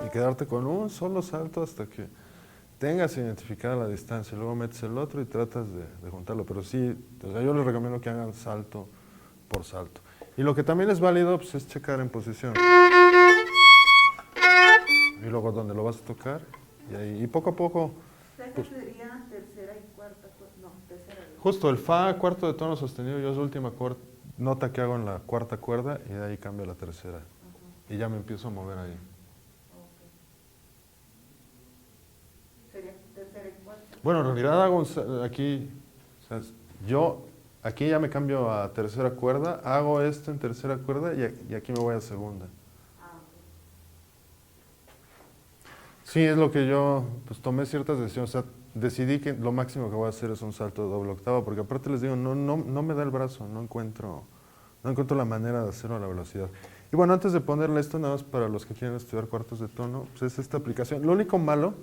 Y quedarte con un solo salto hasta que tengas identificada la distancia, luego metes el otro y tratas de juntarlo, pero sí, o sea, yo les recomiendo que hagan salto por salto. Y lo que también es válido pues, es checar en posición. Y luego donde lo vas a tocar, y poco a poco... O sea, que sería tercera y cuarta, no, tercera. Justo el fa, cuarto de tono sostenido, yo es la última nota que hago en la cuarta cuerda y de ahí cambio a la tercera. Y ya me empiezo a mover ahí. Sería tercera y cuarta. Bueno, en realidad hago aquí, o sea, yo aquí ya me cambio a tercera cuerda, hago esto en tercera cuerda y aquí me voy a segunda. Sí, es lo que yo pues tomé ciertas decisiones, o sea, decidí que lo máximo que voy a hacer es un salto de doble octava, porque aparte les digo, no me da el brazo, no encuentro la manera de hacerlo a la velocidad. Y bueno, antes de ponerle esto, nada más para los que quieren estudiar cuartos de tono, pues es esta aplicación. Lo único malo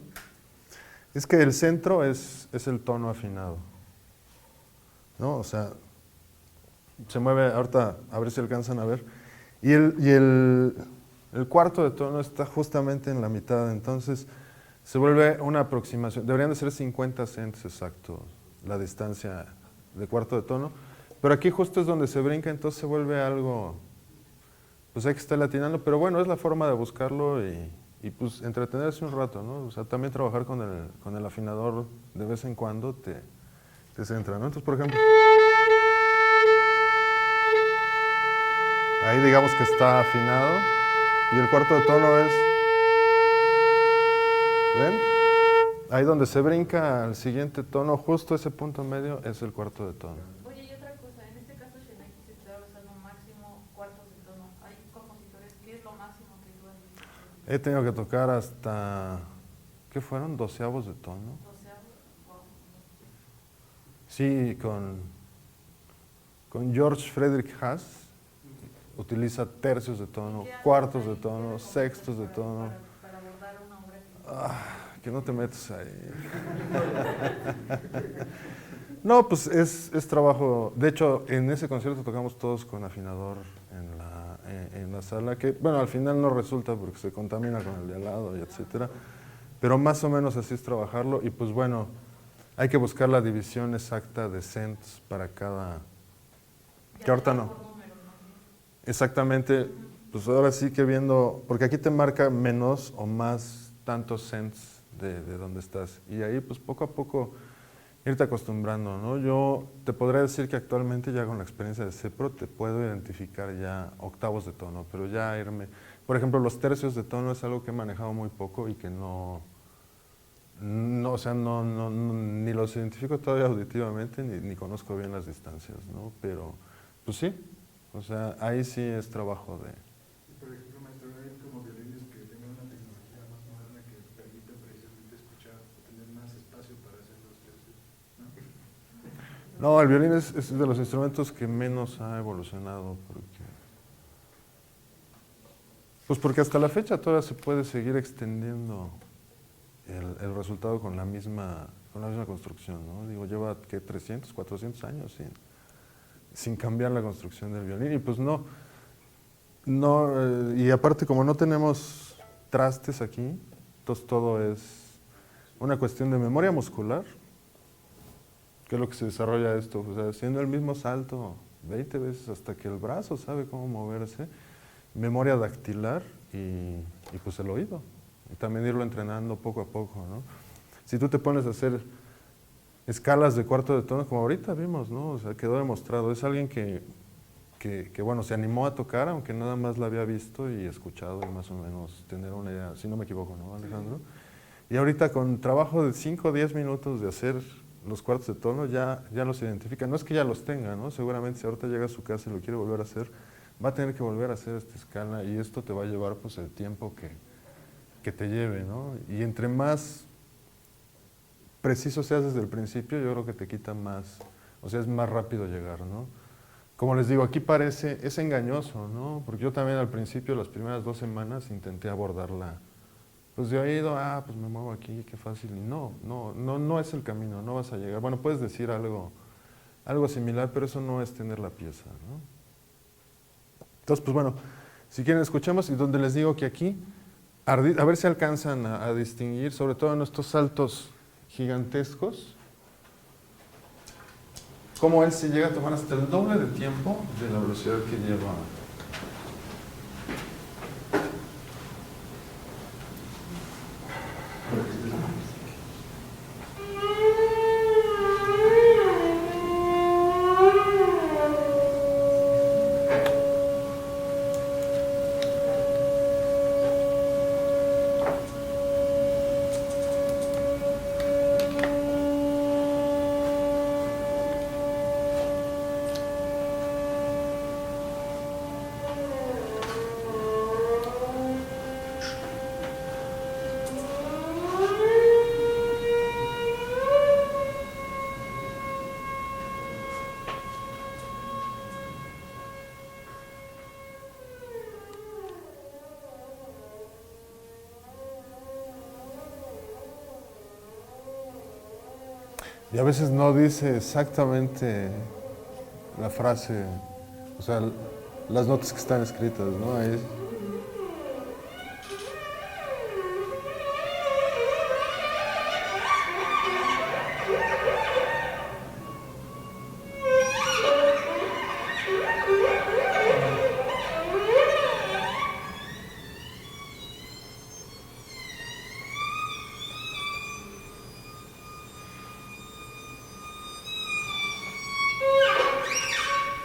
es que el centro es el tono afinado, ¿no? O sea, se mueve, ahorita a ver si alcanzan a ver, y el cuarto de tono está justamente en la mitad, entonces se vuelve una aproximación, deberían de ser 50 cents exactos la distancia de cuarto de tono, pero aquí justo es donde se brinca, entonces se vuelve algo, pues hay que estar latinando, pero bueno, es la forma de buscarlo y pues entretenerse un rato, ¿no? O sea, también trabajar con el afinador de vez en cuando te centra, ¿no? Entonces, por ejemplo, ahí digamos que está afinado y el cuarto de tono es, ¿ven? Ahí donde se brinca al siguiente tono, justo ese punto medio es el cuarto de tono. Oye, y otra cosa, en este caso Xenakis está usando máximo cuartos de tono. Hay compositores, ¿qué es lo máximo que tú has visto? He tenido que tocar hasta, ¿qué fueron? 12avos de tono. O sea, wow. Sí, con George Frederick Haas utiliza tercios de tono, ¿Qué haces cuartos ahí? de ¿Qué tono, recomiendas sextos de para- tono. Para abordar una obra que... Que no te metas ahí. No, pues es trabajo. De hecho, en ese concierto tocamos todos con afinador en la sala, que bueno, al final no resulta porque se contamina con el de al lado y etcétera. Pero más o menos así es trabajarlo y pues bueno, hay que buscar la división exacta de cents para cada... Que ahorita no. Exactamente, pues ahora sí que viendo, porque aquí te marca menos o más tantos cents de donde estás. Y ahí pues poco a poco irte acostumbrando, ¿no? Yo te podría decir que actualmente ya con la experiencia de CEPRO te puedo identificar ya octavos de tono, pero ya irme... Por ejemplo, los tercios de tono es algo que he manejado muy poco y que o sea, ni los identifico todavía auditivamente ni conozco bien las distancias, ¿no? Pero, pues sí, o sea, ahí sí es trabajo de... Por ejemplo, No, el violín es de los instrumentos que menos ha evolucionado, porque hasta la fecha todavía se puede seguir extendiendo el resultado con la misma construcción, ¿no? Digo, lleva, ¿qué? 300, 400 años sin cambiar la construcción del violín. Y pues no, y aparte como no tenemos trastes aquí, entonces todo es una cuestión de memoria muscular, que es lo que se desarrolla esto, o sea, haciendo el mismo salto 20 veces hasta que el brazo sabe cómo moverse, memoria dactilar y pues el oído. Y también irlo entrenando poco a poco, ¿no? Si tú te pones a hacer escalas de cuarto de tono, como ahorita vimos, ¿no? O sea, quedó demostrado. Es alguien que bueno, se animó a tocar, aunque nada más la había visto y escuchado y más o menos tener una idea, si no me equivoco, ¿no, Alejandro? Y ahorita con trabajo de 5 o 10 minutos de hacer los cuartos de tono, ya los identifica. No es que ya los tenga, ¿no? Seguramente si ahorita llega a su casa y lo quiere volver a hacer, va a tener que volver a hacer esta escala y esto te va a llevar pues el tiempo que te lleve, ¿no? Y entre más preciso seas desde el principio, yo creo que te quita más, o sea, es más rápido llegar, ¿no? Como les digo, aquí es engañoso, ¿no? Porque yo también al principio, las primeras 2 semanas, intenté abordarla, pues de oído, pues me muevo aquí, qué fácil, y no es el camino, no vas a llegar. Bueno, puedes decir algo similar, pero eso no es tener la pieza, ¿no? Entonces, pues bueno, si quieren escuchemos, y donde les digo que aquí, a ver si alcanzan a distinguir, sobre todo en estos saltos gigantescos, cómo él se llega a tomar hasta el doble de tiempo de la velocidad que lleva. Y a veces no dice exactamente la frase, o sea, las notas que están escritas, ¿no? Ahí,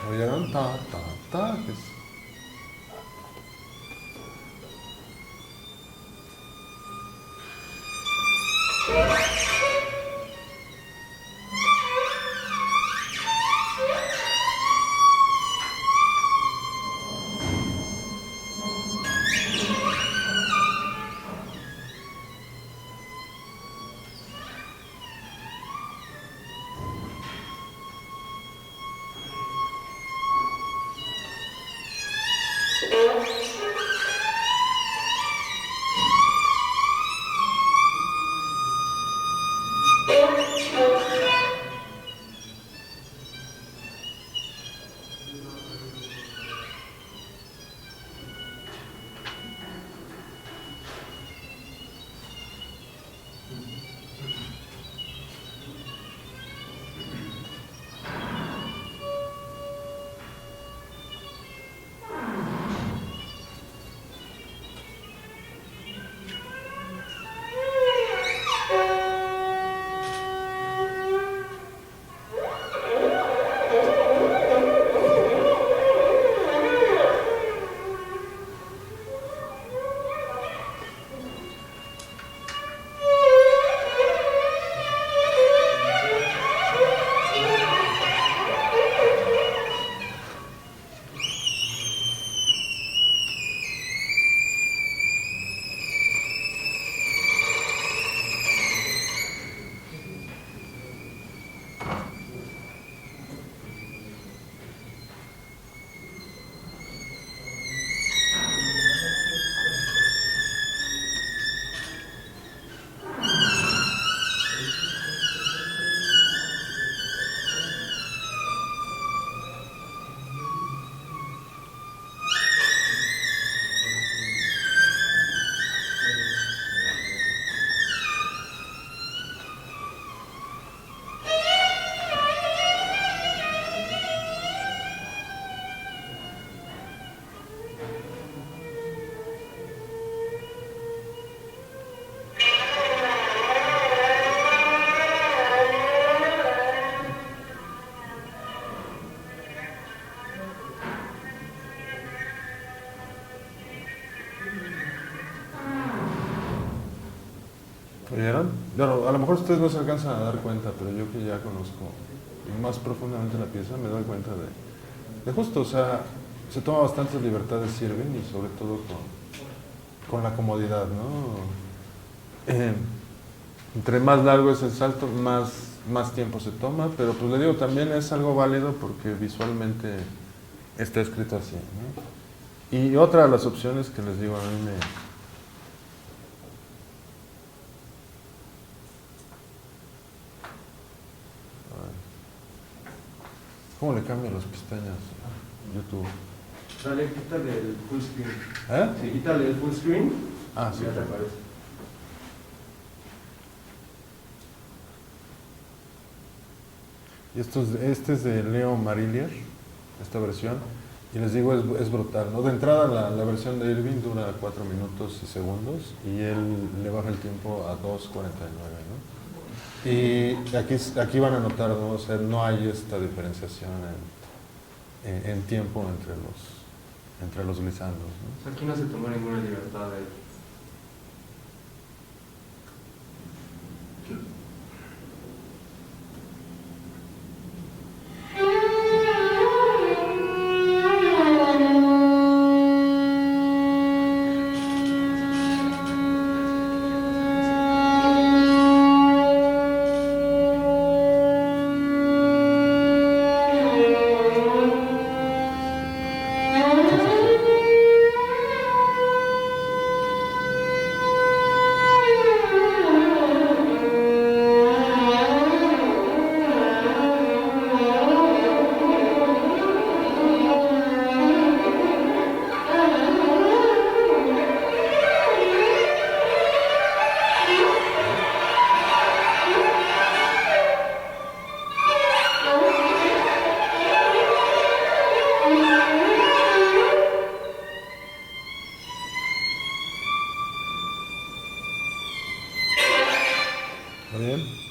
oyeron ta, ta, ta, que es- mejor ustedes no se alcanzan a dar cuenta, pero yo que ya conozco más profundamente la pieza, me doy cuenta de justo, o sea, se toma bastantes libertades Irving y sobre todo con la comodidad, ¿no? Entre más largo es el salto, más tiempo se toma, pero pues le digo, también es algo válido porque visualmente está escrito así, ¿no? Y otra de las opciones que les digo, a mí me... ¿Cómo le cambian las pestañas a YouTube? Dale, quítale el full screen. ¿Eh? Sí, quítale el full screen. Ah, sí. Ya te aparece. Y este es de Leo Marillier, esta versión, y les digo, es brutal, ¿no? De entrada la versión de Irving dura 4 minutos y segundos y él le baja el tiempo a 2:49, ¿no? Y aquí van a notar, ¿no? O sea, no hay esta diferenciación en tiempo entre los glissandros, ¿no? O sea, aquí no se tomó ninguna libertad de él. ¿Está bien?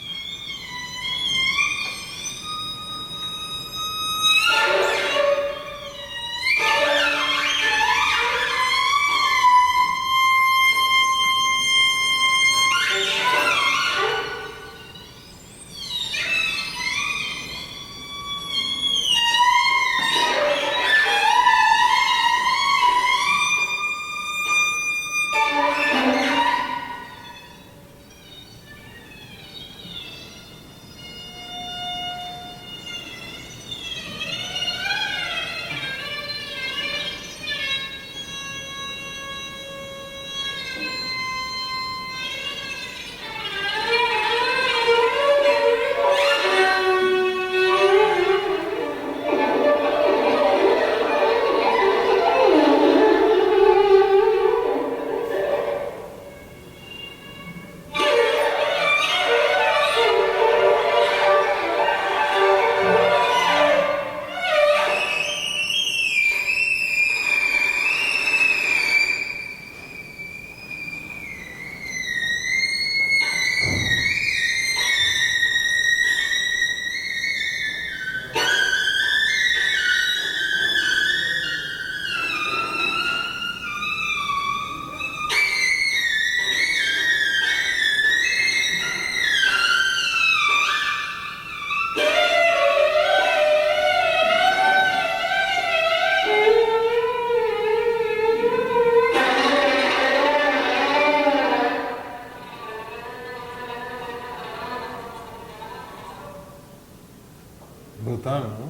Brutal, ¿no?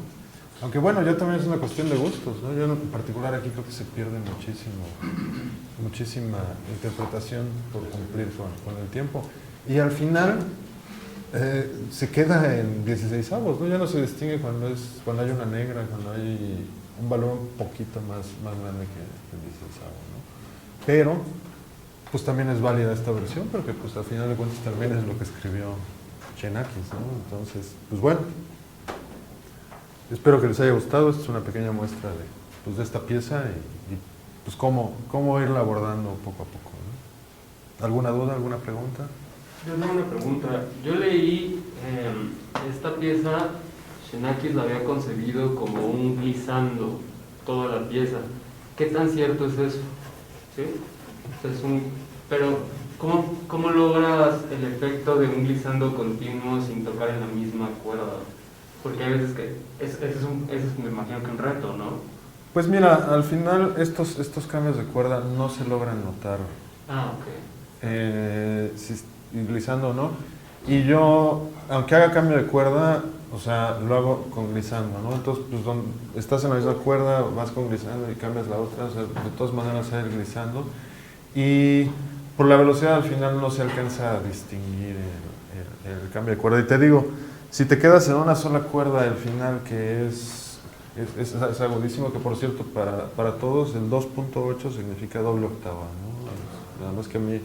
Aunque bueno, ya también es una cuestión de gustos, ¿no? Yo en particular aquí creo que se pierde muchísima interpretación por cumplir con el tiempo. Y al final se queda en 16avos, ¿no? Ya no se distingue cuando hay una negra, cuando hay un valor un poquito más grande que el 16avo, ¿no? Pero, pues también es válida esta versión, porque pues al final de cuentas también es lo que escribió Xenakis, ¿no? Entonces, pues bueno. Espero que les haya gustado. Esta es una pequeña muestra de esta pieza y pues cómo irla abordando poco a poco, ¿no? ¿Alguna duda, alguna pregunta? Yo tengo una pregunta. Yo leí esta pieza, Xenakis la había concebido como un glissando, toda la pieza. ¿Qué tan cierto es eso? ¿Sí? Pero ¿Cómo logras el efecto de un glissando continuo sin tocar en la misma cuerda? Porque hay veces que ese es me imagino que un reto, ¿no? Pues mira, al final estos cambios de cuerda no se logran notar, Ah, ok. si glissando o no. Y yo, aunque haga cambio de cuerda, o sea, lo hago con glissando, ¿no? Entonces, pues estás en la misma cuerda, vas con glissando y cambias la otra, o sea, de todas maneras hay el glissando. Y por la velocidad al final no se alcanza a distinguir el cambio de cuerda. Y te digo, si te quedas en una sola cuerda al final, que es agudísimo, que por cierto para todos el 2.8 significa doble octava, ¿no? Nada más que a mí,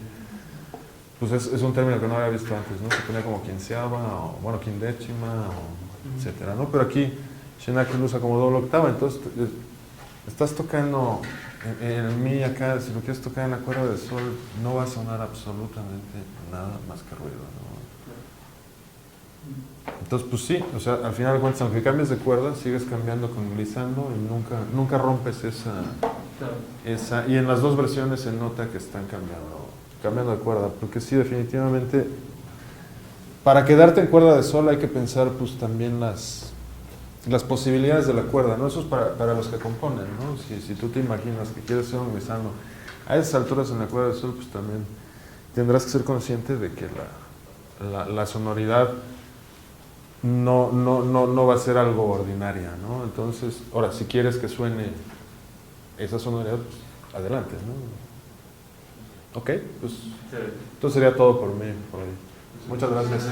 pues es un término que no había visto antes, ¿no? Se ponía como quinceava, o bueno, quindécima, etcétera, ¿no? Pero aquí Xenakis lo usa como doble octava, entonces estás tocando en mi acá, si lo quieres tocar en la cuerda de sol, no va a sonar absolutamente nada más que ruido, ¿no? Entonces, pues sí, o sea, al final de cuentas, aunque cambies de cuerda, sigues cambiando con glissando y nunca rompes esa. Y en las dos versiones se nota que están cambiando de cuerda, porque sí, definitivamente, para quedarte en cuerda de sol hay que pensar, pues también las posibilidades de la cuerda, ¿no? Eso es para los que componen, ¿no? Si tú te imaginas que quieres ser un glissando a esas alturas en la cuerda de sol, pues también tendrás que ser consciente de que la sonoridad no va a ser algo ordinaria, ¿no? Entonces, ahora, si quieres que suene esa sonoridad, pues adelante, ¿no? Ok, pues esto sería todo por mí, por hoy. Muchas gracias.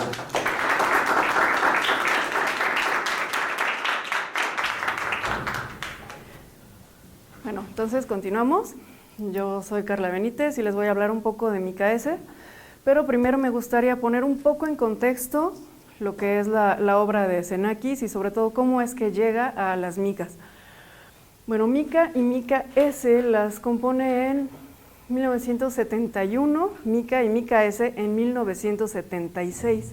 Bueno, entonces continuamos. Yo soy Carla Benítez y les voy a hablar un poco de Mika S, pero primero me gustaría poner un poco en contexto lo que es la obra de Xenakis y sobre todo cómo es que llega a las micas. Bueno, Mika y Mika S las compone en 1971, Mika y Mika S en 1976.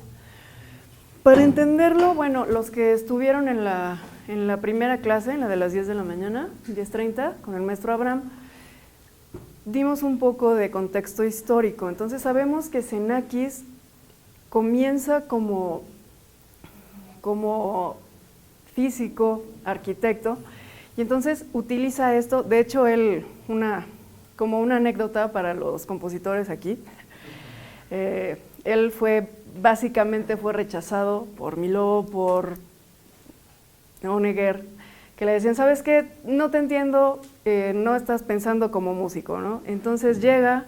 Para entenderlo, bueno, los que estuvieron en la primera clase, en la de las 10 de la mañana, 10:30, con el maestro Abraham, dimos un poco de contexto histórico. Entonces sabemos que Xenakis comienza como físico, arquitecto, y entonces utiliza esto. De hecho, él, como una anécdota para los compositores aquí, él básicamente fue rechazado por Miló, por Honegger, que le decían, ¿sabes qué? No te entiendo, no estás pensando como músico, ¿no? Entonces llega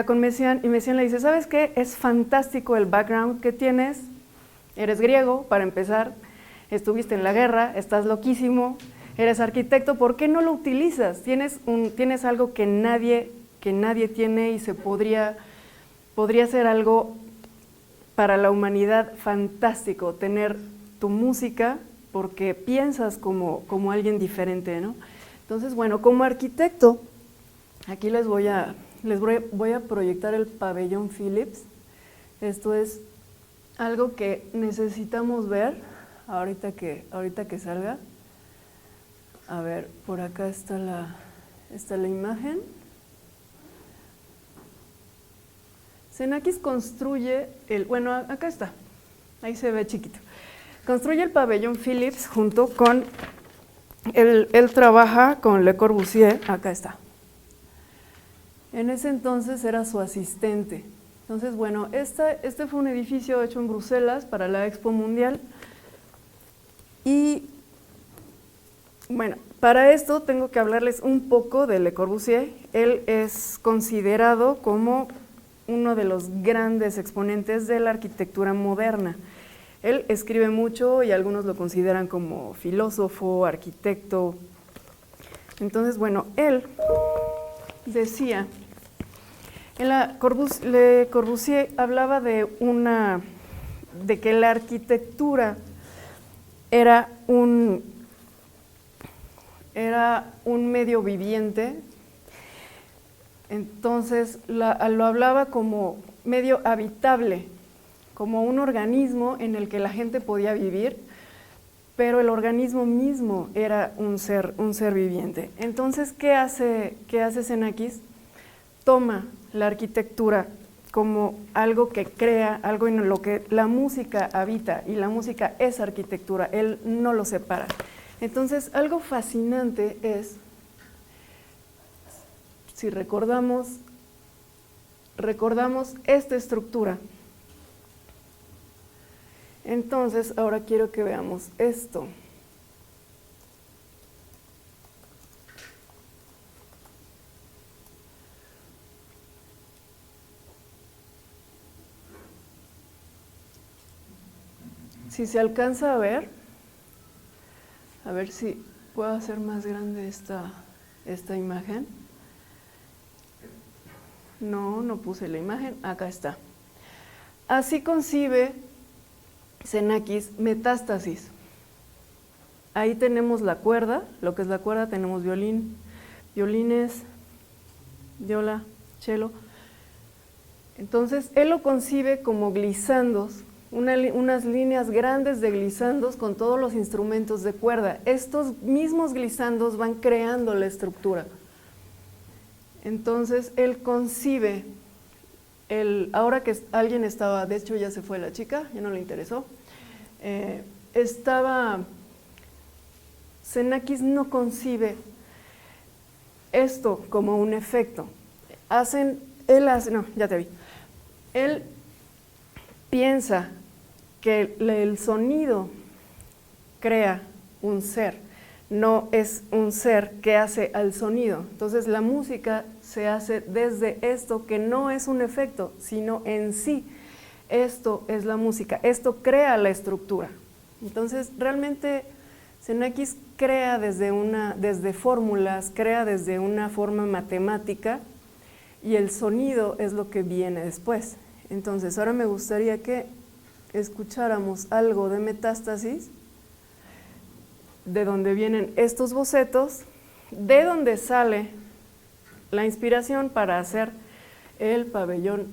con Messiaen y Messiaen le dice, ¿sabes qué? Es fantástico el background que tienes, eres griego, para empezar, estuviste en la guerra, estás loquísimo, eres arquitecto, ¿por qué no lo utilizas? Tienes algo que nadie tiene y se podría ser algo para la humanidad fantástico, tener tu música porque piensas como alguien diferente, ¿no? Entonces, bueno, como arquitecto, aquí les voy a proyectar el pabellón Philips. Esto es algo que necesitamos ver ahorita que salga. A ver, por acá está la imagen. Xenakis construye bueno, acá está, ahí se ve chiquito. Construye el pabellón Philips junto con, él trabaja con Le Corbusier, acá está. En ese entonces era su asistente. Entonces, bueno, este fue un edificio hecho en Bruselas para la Expo Mundial. Y, bueno, para esto tengo que hablarles un poco de Le Corbusier. Él es considerado como uno de los grandes exponentes de la arquitectura moderna. Él escribe mucho y algunos lo consideran como filósofo, arquitecto. Entonces, bueno, él decía, Le Corbusier hablaba de que la arquitectura era un medio viviente. Entonces lo hablaba como medio habitable, como un organismo en el que la gente podía vivir, pero el organismo mismo era un ser viviente. Entonces, ¿qué hace Xenakis? Toma la arquitectura como algo que crea, algo en lo que la música habita, y la música es arquitectura, él no lo separa. Entonces, algo fascinante es, si recordamos esta estructura. Entonces, ahora quiero que veamos esto. Si se alcanza a ver si puedo hacer más grande esta imagen. No puse la imagen, acá está. Así concibe Xenakis Metástasis. Ahí tenemos la cuerda, lo que es la cuerda, tenemos violines, viola, cello. Entonces, él lo concibe como glisandos, unas líneas grandes de glisandos con todos los instrumentos de cuerda. Estos mismos glisandos van creando la estructura. Entonces, él concibe, ahora que alguien estaba, de hecho ya se fue la chica, ya no le interesó, Xenakis no concibe esto como un efecto. Él piensa que el sonido crea un ser, no es un ser que hace al sonido. Entonces la música se hace desde esto que no es un efecto, sino en sí. Esto es la música, esto crea la estructura. Entonces realmente Xenakis crea desde fórmulas, crea desde una forma matemática, y el sonido es lo que viene después. Entonces ahora me gustaría que escucháramos algo de Metástasis, de donde vienen estos bocetos, de donde sale la inspiración para hacer el pabellón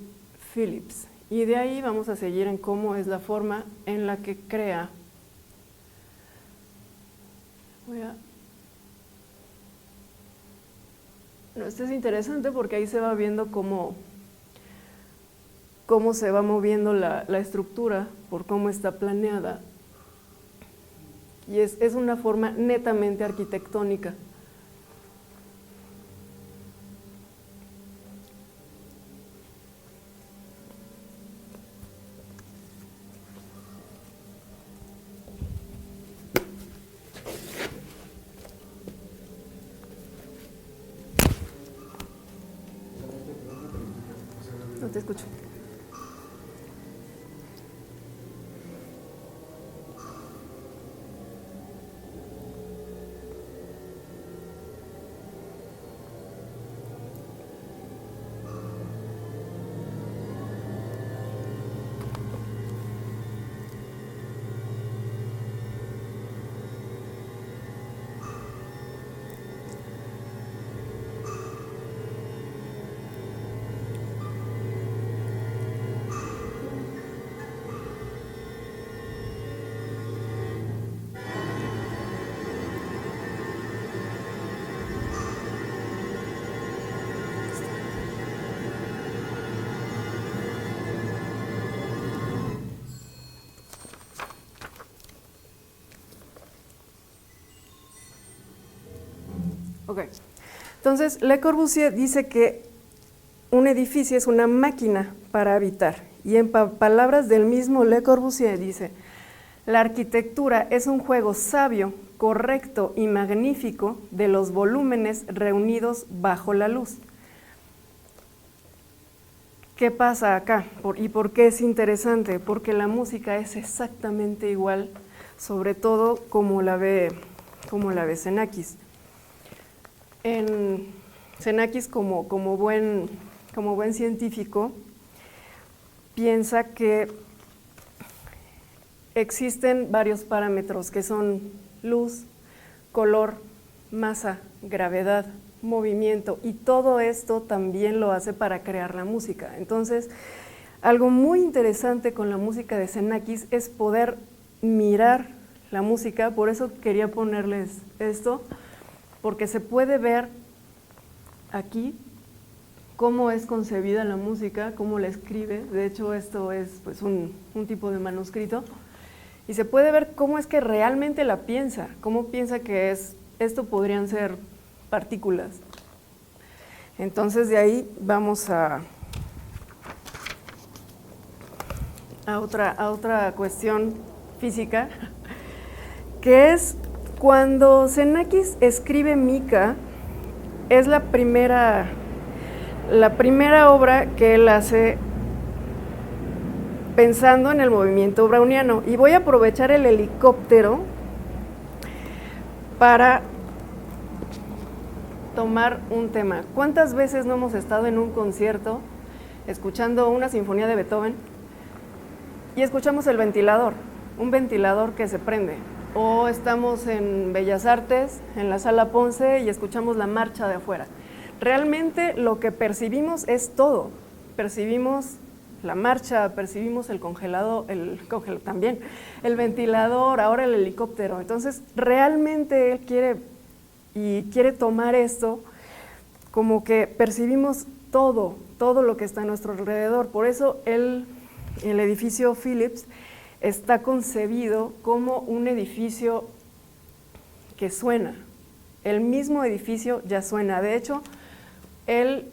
Philips. Y de ahí vamos a seguir en cómo es la forma en la que crea. Esto es interesante porque ahí se va viendo cómo se va moviendo la estructura, por cómo está planeada. Y es una forma netamente arquitectónica. No te escucho. Ok, entonces Le Corbusier dice que un edificio es una máquina para habitar, y en palabras del mismo Le Corbusier dice: la arquitectura es un juego sabio, correcto y magnífico de los volúmenes reunidos bajo la luz. ¿Qué pasa acá? ¿Y por qué es interesante? Porque la música es exactamente igual, sobre todo como la ve Xenakis. Xenakis, como buen científico, piensa que existen varios parámetros que son luz, color, masa, gravedad, movimiento, y todo esto también lo hace para crear la música. Entonces, algo muy interesante con la música de Xenakis es poder mirar la música. Por eso quería ponerles esto, porque se puede ver aquí cómo es concebida la música, cómo la escribe. De hecho, esto es pues, un tipo de manuscrito. Y se puede ver cómo es que realmente la piensa, cómo piensa que esto podrían ser partículas. Entonces, de ahí vamos a otra cuestión física, que es cuando Xenakis escribe Mika, es la primera obra que él hace pensando en el movimiento browniano. Y voy a aprovechar el helicóptero para tomar un tema. ¿Cuántas veces no hemos estado en un concierto escuchando una sinfonía de Beethoven y escuchamos el ventilador, un ventilador que se prende? O estamos en Bellas Artes, en la Sala Ponce, y escuchamos la marcha de afuera. Realmente lo que percibimos es todo. Percibimos la marcha, percibimos el congelador, también el ventilador, ahora el helicóptero. Entonces, realmente él quiere tomar esto como que percibimos todo lo que está a nuestro alrededor. Por eso el edificio Philips está concebido como un edificio que suena. El mismo edificio ya suena. De hecho, él,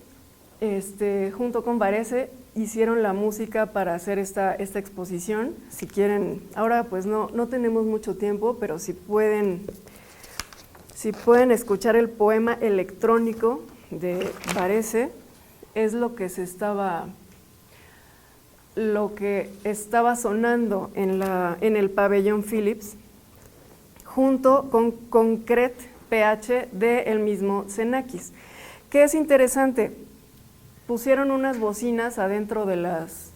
junto con Varese, hicieron la música para hacer esta exposición. Si quieren, ahora pues no tenemos mucho tiempo, pero si pueden escuchar el poema electrónico de Varese, es lo que estaba sonando en el pabellón Philips, junto con Concret PH del mismo Xenakis. ¿Qué es interesante? Pusieron unas bocinas adentro de las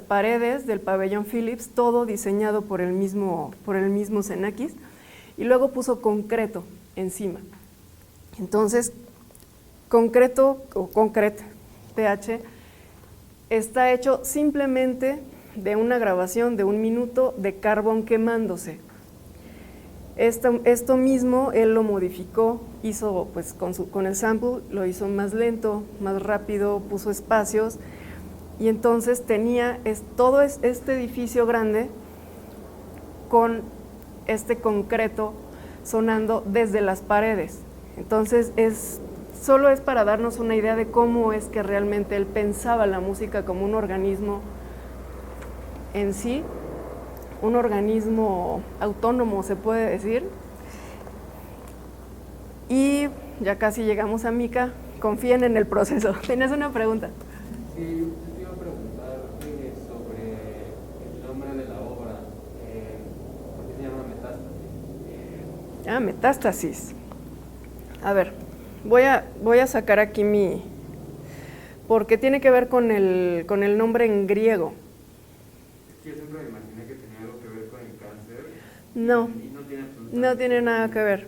paredes del pabellón Philips, todo diseñado por el mismo Xenakis, y luego puso concreto encima. Entonces, concreto o Concret PH está hecho simplemente de una grabación de 1 minuto de carbón quemándose. Esto mismo él lo modificó, hizo pues con el sample, lo hizo más lento, más rápido, puso espacios, y entonces tenía todo este edificio grande con este concreto sonando desde las paredes. Entonces solo es para darnos una idea de cómo es que realmente él pensaba la música como un organismo en sí, un organismo autónomo, se puede decir. Y ya casi llegamos a Mika. Confíen en el proceso. ¿Tienes una pregunta? Sí, yo te iba a preguntar sobre el nombre de la obra. ¿Por qué se llama Metástasis? Metástasis. A ver, voy a sacar aquí porque tiene que ver con el nombre en griego. Yo siempre me imaginé que tenía algo que ver con el cáncer. No, Y no tiene nada que ver.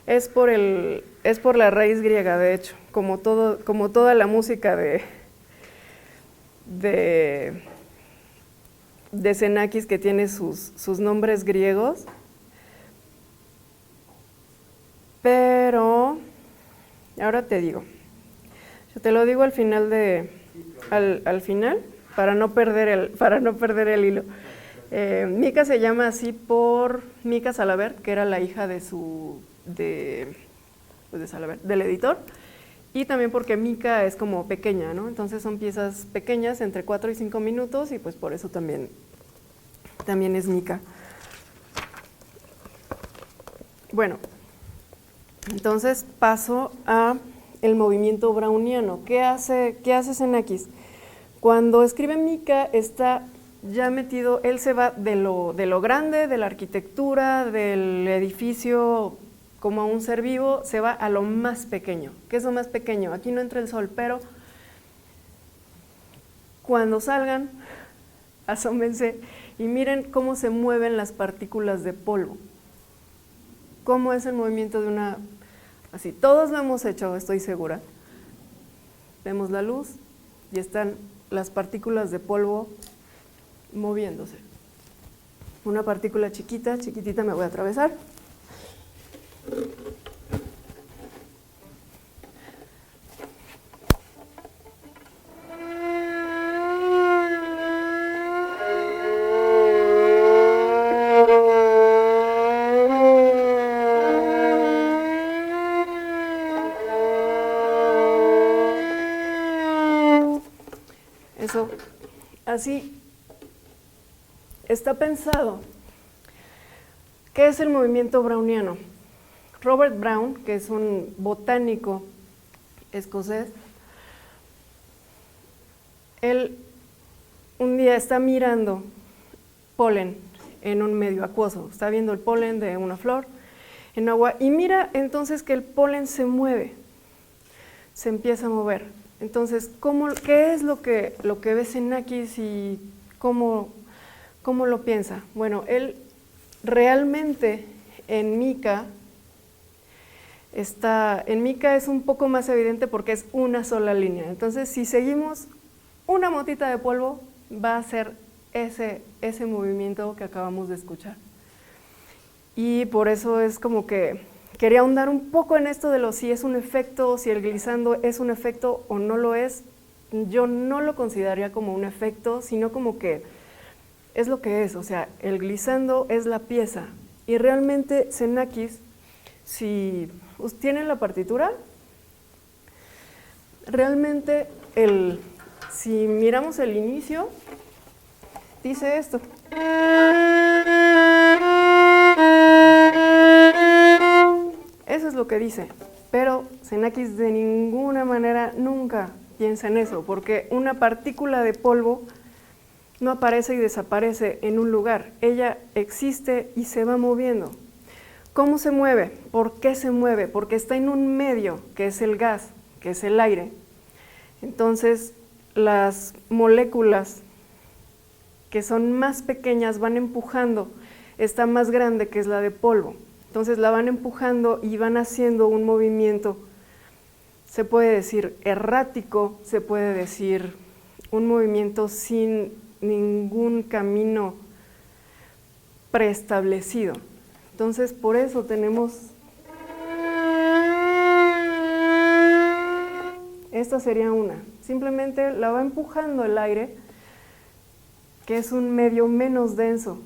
Es por la raíz griega, de hecho, como toda la música de Xenakis, que tiene sus nombres griegos. Pero ahora te digo, yo te lo digo al final al final, para no perder el hilo. Mika se llama así por Mika Salaver, que era la hija de Salaver, del editor, y también porque Mika es como pequeña, ¿no? Entonces son piezas pequeñas, entre 4 y 5 minutos, y pues por eso también es Mika. Bueno, entonces paso a el movimiento browniano. ¿Qué hace Xenakis? Cuando escribe Mika está ya metido, él se va de lo grande, de la arquitectura, del edificio como a un ser vivo, se va a lo más pequeño. ¿Qué es lo más pequeño? Aquí no entra el sol, pero cuando salgan, asómense y miren cómo se mueven las partículas de polvo. ¿Cómo es el movimiento de una... Así, todos lo hemos hecho, estoy segura. Vemos la luz y están las partículas de polvo moviéndose. Una partícula chiquitita me voy a atravesar. eso, así está pensado. ¿Qué es el movimiento browniano? Robert Brown, que es un botánico escocés, él un día está mirando polen en un medio acuoso, está viendo el polen de una flor en agua y mira entonces que el polen se mueve, se empieza a mover. Entonces, ¿qué es lo que ve Xenakis y cómo lo piensa? Bueno, él realmente en mica es un poco más evidente porque es una sola línea. Entonces, si seguimos una motita de polvo, va a ser ese movimiento que acabamos de escuchar. Y por eso es como que quería ahondar un poco en esto de si es un efecto, si el glissando es un efecto o no lo es. Yo no lo consideraría como un efecto, sino como que es lo que es, o sea, el glissando es la pieza. Y realmente Xenakis, si tienen la partitura, realmente si miramos el inicio, dice esto. Eso es lo que dice, pero Xenakis de ninguna manera nunca piensa en eso, porque una partícula de polvo no aparece y desaparece en un lugar, ella existe y se va moviendo. ¿Cómo se mueve? ¿Por qué se mueve? Porque está en un medio, que es el gas, que es el aire. Entonces, las moléculas que son más pequeñas van empujando esta más grande, que es la de polvo. Entonces la van empujando y van haciendo un movimiento, se puede decir errático, se puede decir un movimiento sin ningún camino preestablecido. Entonces por eso tenemos, esta sería una, simplemente la va empujando el aire, que es un medio menos denso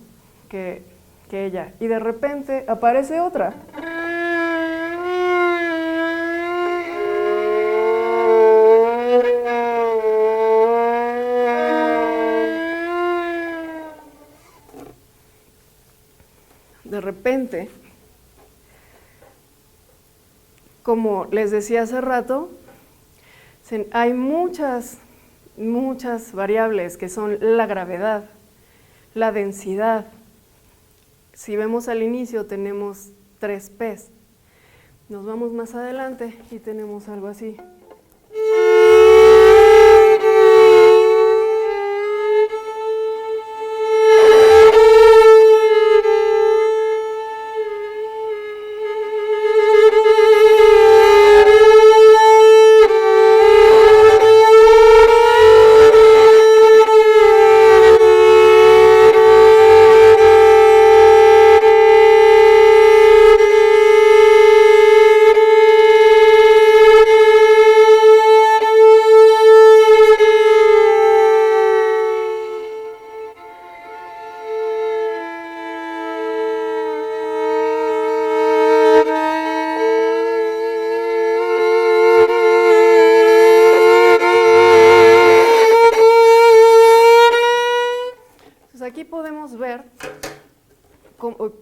que ella, y de repente aparece otra. De repente, como les decía hace rato, hay muchas variables que son la gravedad, la densidad. Si vemos al inicio tenemos 3 P's. Nos vamos más adelante y tenemos algo así.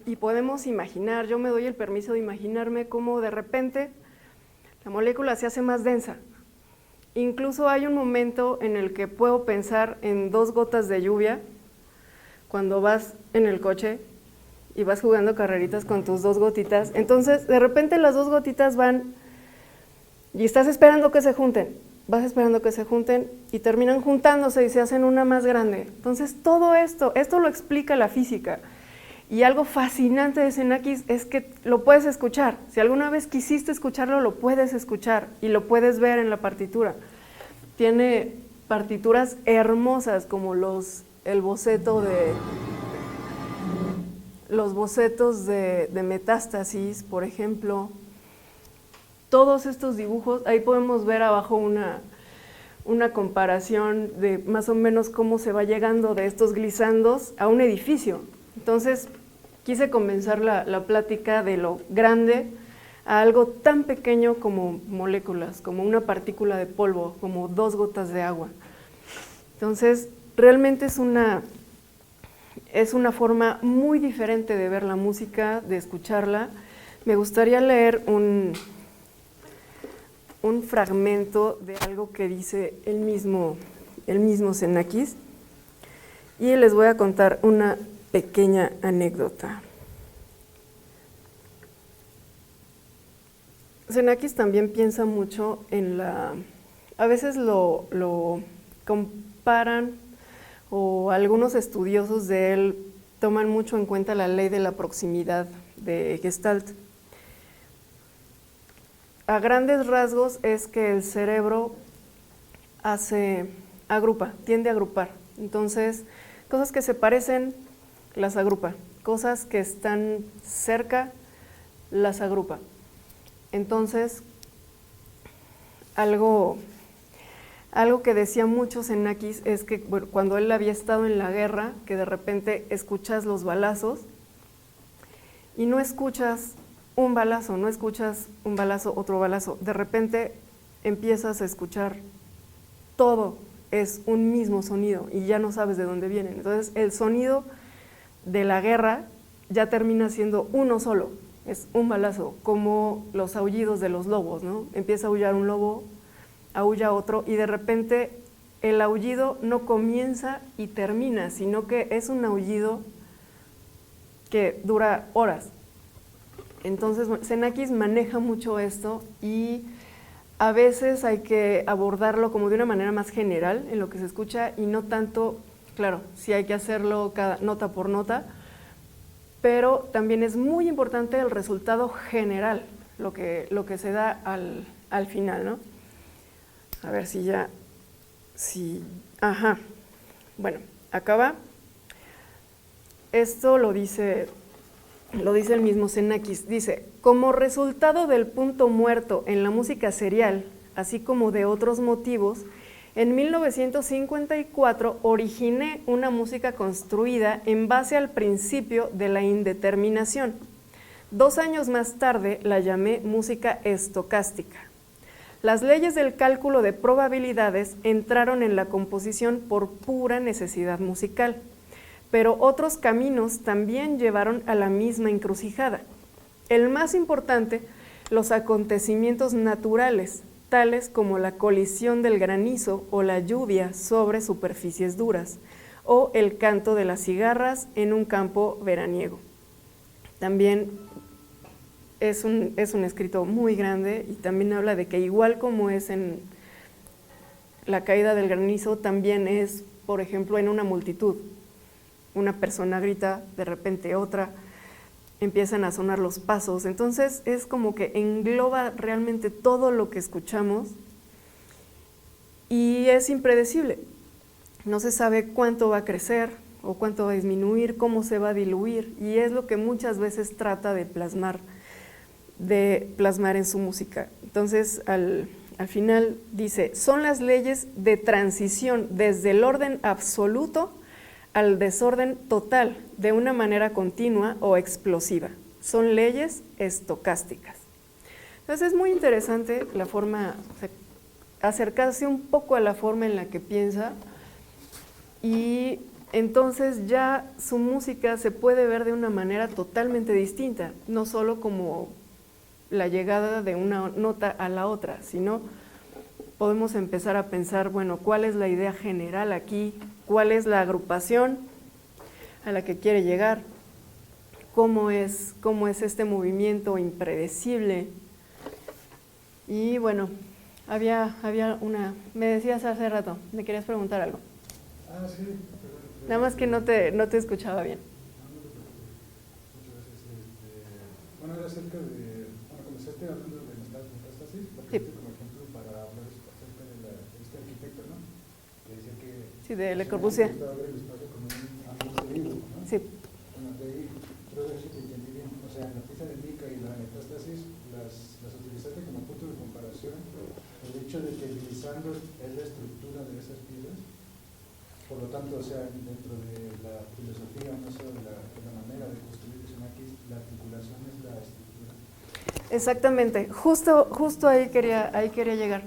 Y podemos imaginar, yo me doy el permiso de imaginarme cómo de repente la molécula se hace más densa. Incluso hay un momento en el que puedo pensar en 2 gotas de lluvia cuando vas en el coche y vas jugando carreritas con tus 2 gotitas. Entonces, de repente las 2 gotitas van y estás esperando que se junten. Vas esperando que se junten y terminan juntándose y se hacen una más grande. Entonces, todo esto lo explica la física. Y algo fascinante de Xenakis es que lo puedes escuchar. Si alguna vez quisiste escucharlo, lo puedes escuchar y lo puedes ver en la partitura. Tiene partituras hermosas como los bocetos de Metástasis, por ejemplo. Todos estos dibujos, ahí podemos ver abajo una comparación de más o menos cómo se va llegando de estos glissandos a un edificio. Entonces, quise comenzar la plática de lo grande a algo tan pequeño como moléculas, como una partícula de polvo, como 2 gotas de agua. Entonces, realmente es una forma muy diferente de ver la música, de escucharla. Me gustaría leer un fragmento de algo que dice el mismo Xenakis, y les voy a contar una pequeña anécdota. Xenakis también piensa mucho en a veces lo comparan, o algunos estudiosos de él toman mucho en cuenta la ley de la proximidad de Gestalt. A grandes rasgos es que el cerebro tiende a agrupar. Entonces, cosas que se parecen, las agrupa. Cosas que están cerca, las agrupa. Entonces, algo que decía mucho Xenakis es que cuando él había estado en la guerra, que de repente escuchas los balazos y no escuchas un balazo, otro balazo, de repente empiezas a escuchar todo, es un mismo sonido y ya no sabes de dónde vienen. Entonces el sonido de la guerra ya termina siendo uno solo, es un balazo, como los aullidos de los lobos, ¿no? Empieza a aullar un lobo, aúlla otro y de repente el aullido no comienza y termina, sino que es un aullido que dura horas. Entonces, Xenakis maneja mucho esto y a veces hay que abordarlo como de una manera más general en lo que se escucha y no tanto, claro, sí hay que hacerlo cada nota por nota, pero también es muy importante el resultado general, lo que se da al final, ¿no? A ver bueno, acaba. Esto lo dice el mismo Xenakis, dice: como resultado del punto muerto en la música serial, así como de otros motivos, en 1954 originé una música construida en base al principio de la indeterminación. 2 años más tarde la llamé música estocástica. Las leyes del cálculo de probabilidades entraron en la composición por pura necesidad musical, pero otros caminos también llevaron a la misma encrucijada. El más importante, los acontecimientos naturales, tales como la colisión del granizo o la lluvia sobre superficies duras, o el canto de las cigarras en un campo veraniego. También es un escrito muy grande y también habla de que igual como es en la caída del granizo, también es, por ejemplo, en una multitud. Una persona grita, de repente otra, empiezan a sonar los pasos. Entonces es como que engloba realmente todo lo que escuchamos y es impredecible. No se sabe cuánto va a crecer o cuánto va a disminuir, cómo se va a diluir, y es lo que muchas veces trata de plasmar en su música. Entonces al final dice: son las leyes de transición desde el orden absoluto al desorden total de una manera continua o explosiva. Son leyes estocásticas. Entonces es muy interesante la forma, acercarse un poco a la forma en la que piensa, y entonces ya su música se puede ver de una manera totalmente distinta, no solo como la llegada de una nota a la otra, sino podemos empezar a pensar, bueno, ¿cuál es la idea general aquí? ¿Cuál es la agrupación a la que quiere llegar? ¿Cómo es este movimiento impredecible? Y bueno, había me decías hace rato, me querías preguntar algo. Ah, sí. Nada más que no te escuchaba bien. Muchas gracias. Bueno, era acerca de, cuando comenzaste hablando de metástasis, porque Sí. como ejemplo para hablar acerca de este arquitecto, ¿no? Que decía que Sí, de Le Corbusier. estaba ver el espacio como un ambiente vivo, ¿no? Sí. Bueno, de ahí, creo que sí te entendí bien. O sea, en la pieza de Mica y la metástasis las utilizaste como punto de comparación. El hecho de que utilizando es la estructura de esas piezas. Por lo tanto, o sea, dentro de la filosofía, no solo de la manera de construir Xenakis, la articulación es la estructura. Exactamente, justo ahí quería llegar.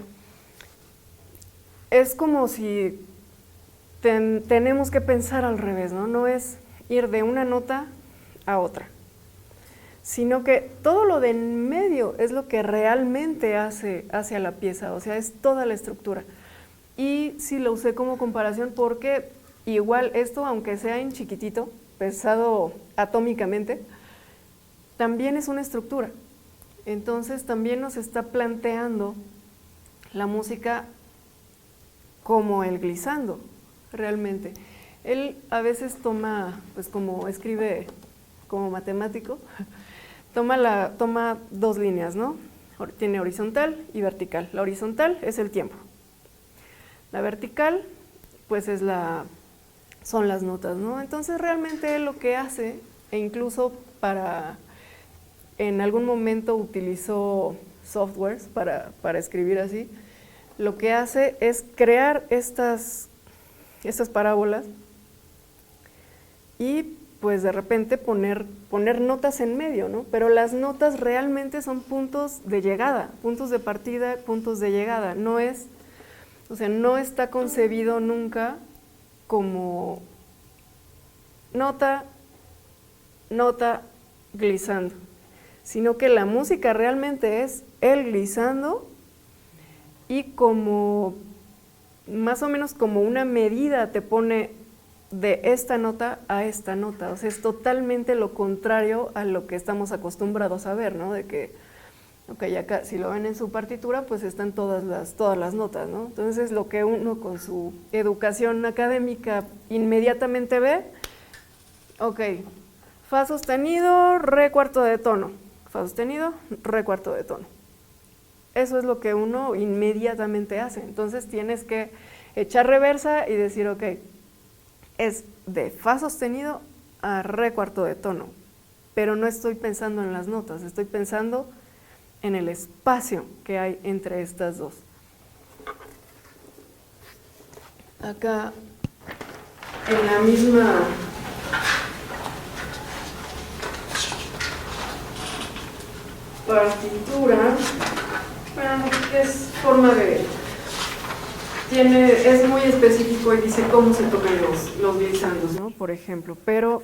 Es como si tenemos que pensar al revés, ¿no? No es ir de una nota a otra, sino que todo lo de en medio es lo que realmente hace a la pieza, o sea, es toda la estructura. Y sí lo usé como comparación porque igual esto, aunque sea en chiquitito, pesado atómicamente, también es una estructura. Entonces también nos está planteando la música como el glissando, realmente. Él a veces toma, pues como escribe como matemático, toma dos líneas, ¿no? Tiene horizontal y vertical. La horizontal es el tiempo. La vertical, pues son las notas, ¿no? Entonces realmente él lo que hace, e incluso en algún momento utilizó softwares para escribir así, lo que hace es crear estas parábolas y pues de repente poner notas en medio, ¿no? Pero las notas realmente son puntos de llegada, puntos de partida, puntos de llegada. No está concebido nunca como nota, glissando, sino que la música realmente es el glissando y como más o menos como una medida te pone de esta nota a esta nota, o sea, es totalmente lo contrario a lo que estamos acostumbrados a ver, ¿no? De que, ok, acá si lo ven en su partitura, pues están todas las notas, ¿no? Entonces lo que uno con su educación académica inmediatamente ve, ok, fa sostenido, re cuarto de tono, fa sostenido, re cuarto de tono. Eso es lo que uno inmediatamente hace, entonces tienes que echar reversa y decir, ok, es de fa sostenido a re cuarto de tono, pero no estoy pensando en las notas, estoy pensando en el espacio que hay entre estas dos. Acá, en la misma partitura, bueno, es forma de... es muy específico y dice cómo se tocan los glissandos, ¿no? Por ejemplo, pero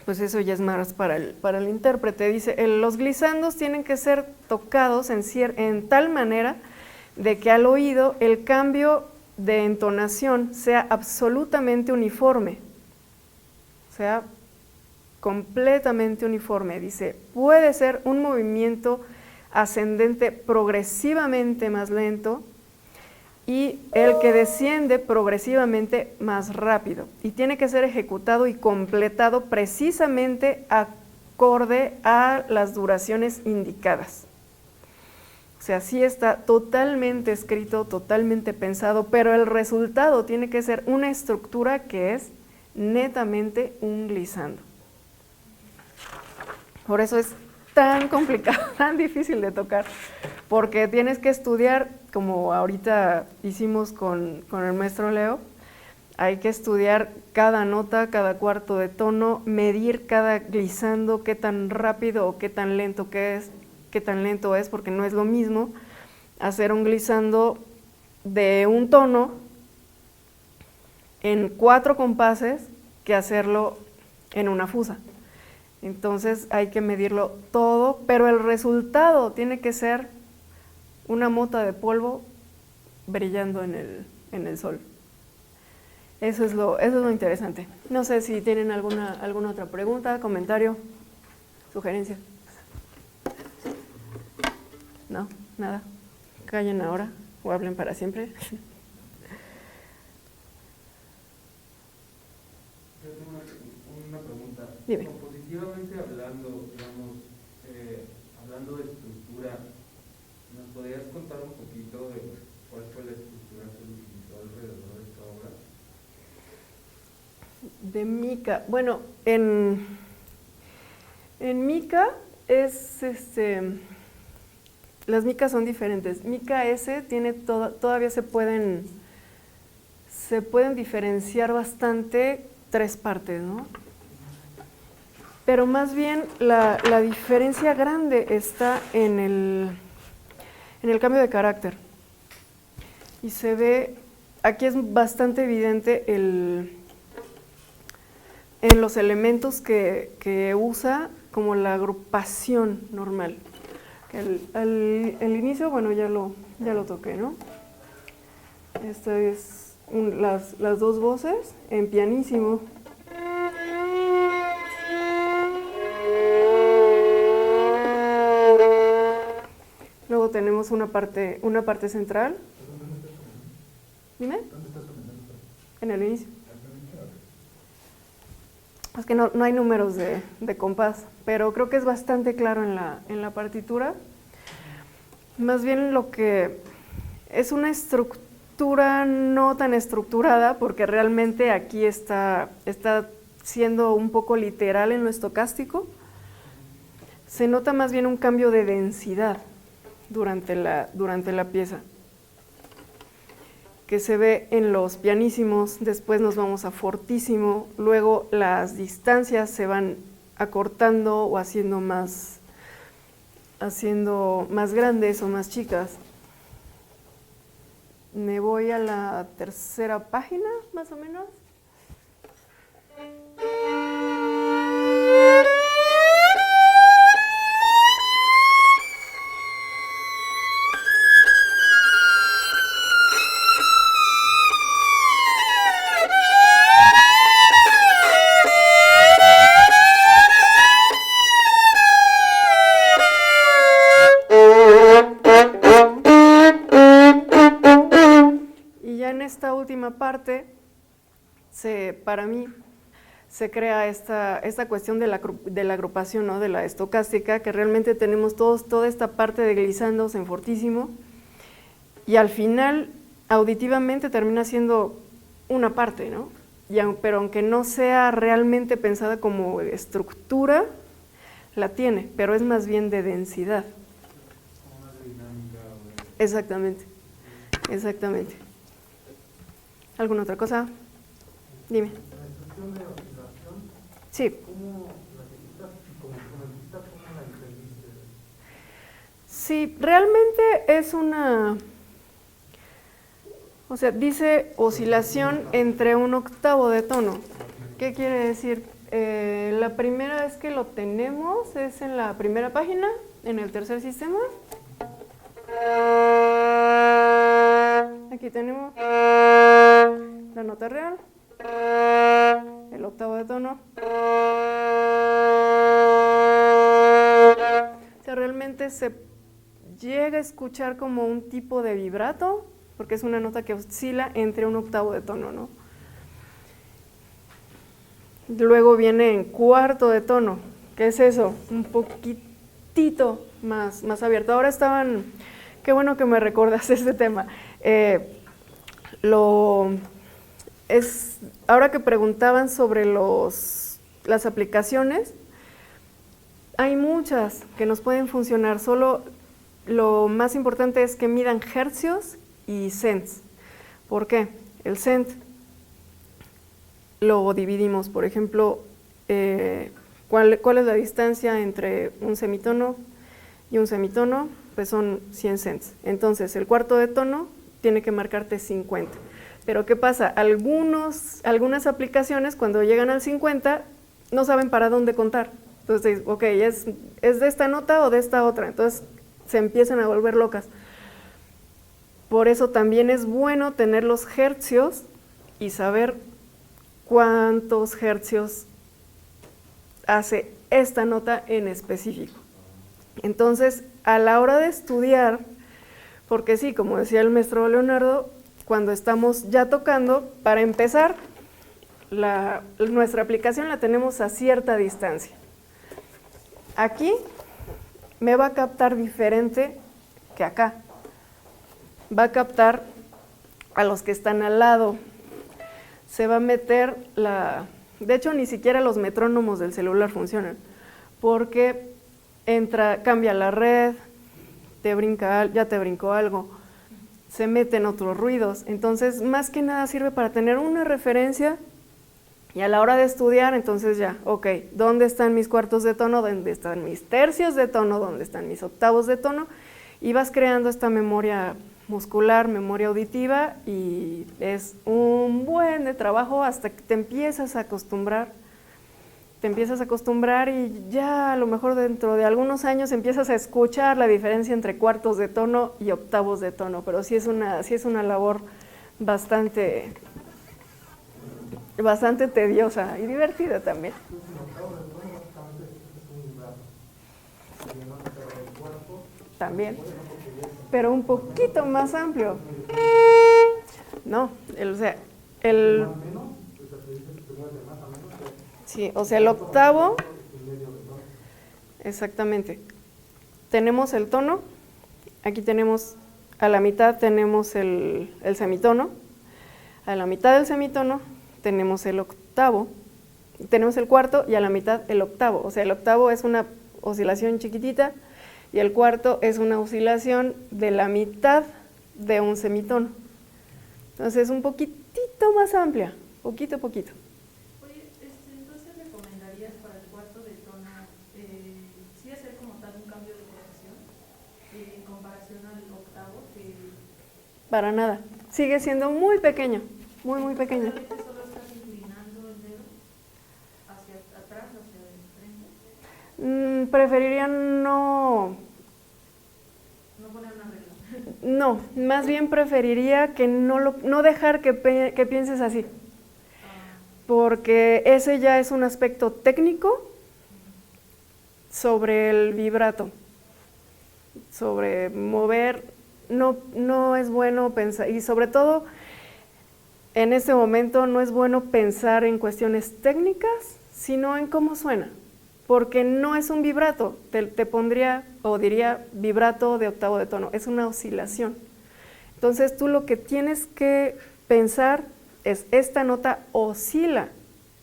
pues eso ya es más para el intérprete. Dice, los glissandos tienen que ser tocados en tal manera de que al oído el cambio de entonación sea absolutamente uniforme, sea completamente uniforme. Dice, puede ser un movimiento ascendente progresivamente más lento y el que desciende progresivamente más rápido, y tiene que ser ejecutado y completado precisamente acorde a las duraciones indicadas. O sea, sí está totalmente escrito, totalmente pensado, pero el resultado tiene que ser una estructura que es netamente un glissando. Por eso es tan complicado, tan difícil de tocar, porque tienes que estudiar, como ahorita hicimos con el maestro Leo, hay que estudiar cada nota, cada cuarto de tono, medir cada glissando, qué tan rápido o qué tan lento es, porque no es lo mismo hacer un glissando de un tono en 4 compases que hacerlo en una fusa. Entonces hay que medirlo todo, pero el resultado tiene que ser una mota de polvo brillando en el sol. Eso es lo interesante. No sé si tienen alguna otra pregunta, comentario, sugerencia. No, nada. Callen ahora o hablen para siempre. Yo tengo una pregunta. Dime. Compositivamente hablando, digamos, hablando de estructura, ¿nos podrías contar un poquito de cuál fue la estructura que utilizó alrededor de esta obra? De mica. Bueno, en mica las micas son diferentes. Mica S todavía se pueden diferenciar bastante 3 partes, ¿no? Pero más bien la diferencia grande está en el cambio de carácter. Y se ve aquí es bastante evidente en los elementos que usa como la agrupación normal. El inicio, bueno, ya lo toqué, ¿no? Esta es las dos voces en pianísimo. Luego tenemos una parte central. Dime. ¿Dónde estás comentando? En el inicio. Es que no hay números de compás, pero creo que es bastante claro en la partitura. Más bien lo que es una estructura no tan estructurada, porque realmente aquí está siendo un poco literal en lo estocástico. Se nota más bien un cambio de densidad durante la pieza, que se ve en los pianísimos. Después nos vamos a fortísimo, luego las distancias se van acortando o haciendo más grandes o más chicas. Me voy a la tercera página, más o menos. Parte, para mí, se crea esta cuestión de la agrupación, ¿no? De la estocástica, que realmente tenemos toda esta parte de glissandos en fortísimo, y al final, auditivamente, termina siendo una parte, ¿no? Pero aunque no sea realmente pensada como estructura, la tiene, pero es más bien de densidad. Como más de dinámica. Exactamente, exactamente. ¿Alguna otra cosa? Dime. La instrucción de oscilación, Sí. ¿cómo como artista, cómo la entendiste? Sí, realmente es o sea, dice oscilación entre un octavo de tono. ¿Qué quiere decir? La primera vez que lo tenemos es en la primera página, en el tercer sistema. Aquí tenemos la nota real, el octavo de tono. O sea, realmente se llega a escuchar como un tipo de vibrato, porque es una nota que oscila entre un octavo de tono, ¿no? Luego viene en cuarto de tono. ¿Qué es eso? Un poquitito más abierto. Ahora qué bueno que me recordas este tema. Ahora que preguntaban sobre las aplicaciones, hay muchas que nos pueden funcionar, solo lo más importante es que midan hercios y cents. ¿Por qué? El cent lo dividimos, por ejemplo, ¿cuál es la distancia entre un semitono y un semitono? Pues son 100 cents. Entonces, el cuarto de tono tiene que marcarte 50. Pero ¿qué pasa? Algunas aplicaciones, cuando llegan al 50, no saben para dónde contar. Entonces, ok, ¿es de esta nota o de esta otra? Entonces, se empiezan a volver locas. Por eso también es bueno tener los hercios y saber cuántos hercios hace esta nota en específico. Entonces, a la hora de estudiar, porque sí, como decía el maestro Leonardo, cuando estamos ya tocando, para empezar, nuestra aplicación la tenemos a cierta distancia. Aquí me va a captar diferente que acá. Va a captar a los que están al lado. Se va a meter de hecho, ni siquiera los metrónomos del celular funcionan, porque cambia la red, ya te brincó algo, se meten otros ruidos. Entonces, más que nada sirve para tener una referencia y a la hora de estudiar, entonces ya, ok, ¿dónde están mis cuartos de tono? ¿Dónde están mis tercios de tono? ¿Dónde están mis octavos de tono? Y vas creando esta memoria muscular, memoria auditiva, y es un buen de trabajo hasta que te empiezas a acostumbrar. Te empiezas a acostumbrar y ya a lo mejor dentro de algunos años empiezas a escuchar la diferencia entre cuartos de tono y octavos de tono, pero sí es una labor bastante tediosa y divertida también. También, pero un poquito más amplio. No, sí, o sea, el octavo, exactamente. Tenemos el tono, aquí tenemos, a la mitad tenemos el semitono, a la mitad del semitono tenemos el octavo, tenemos el cuarto y a la mitad el octavo. O sea, el octavo es una oscilación chiquitita y el cuarto es una oscilación de la mitad de un semitono. Entonces, un poquitito más amplia, poquito. Oye, entonces recomendarías para el cuarto de tono, sí hacer como tal un cambio de posición en comparación al octavo, que Para nada, sigue siendo muy pequeño, muy pequeño. solamente solo estás inclinando el dedo hacia atrás, hacia el frente, Preferiría no poner una regla. No, más bien preferiría que no dejar que pienses así, porque ese ya es un aspecto técnico sobre el vibrato, sobre mover, no es bueno pensar, y sobre todo en este momento no es bueno pensar en cuestiones técnicas, sino en cómo suena, porque no es un vibrato, te pondría o diría vibrato de octavo de tono, es una oscilación. Entonces tú lo que tienes que pensar es, esta nota oscila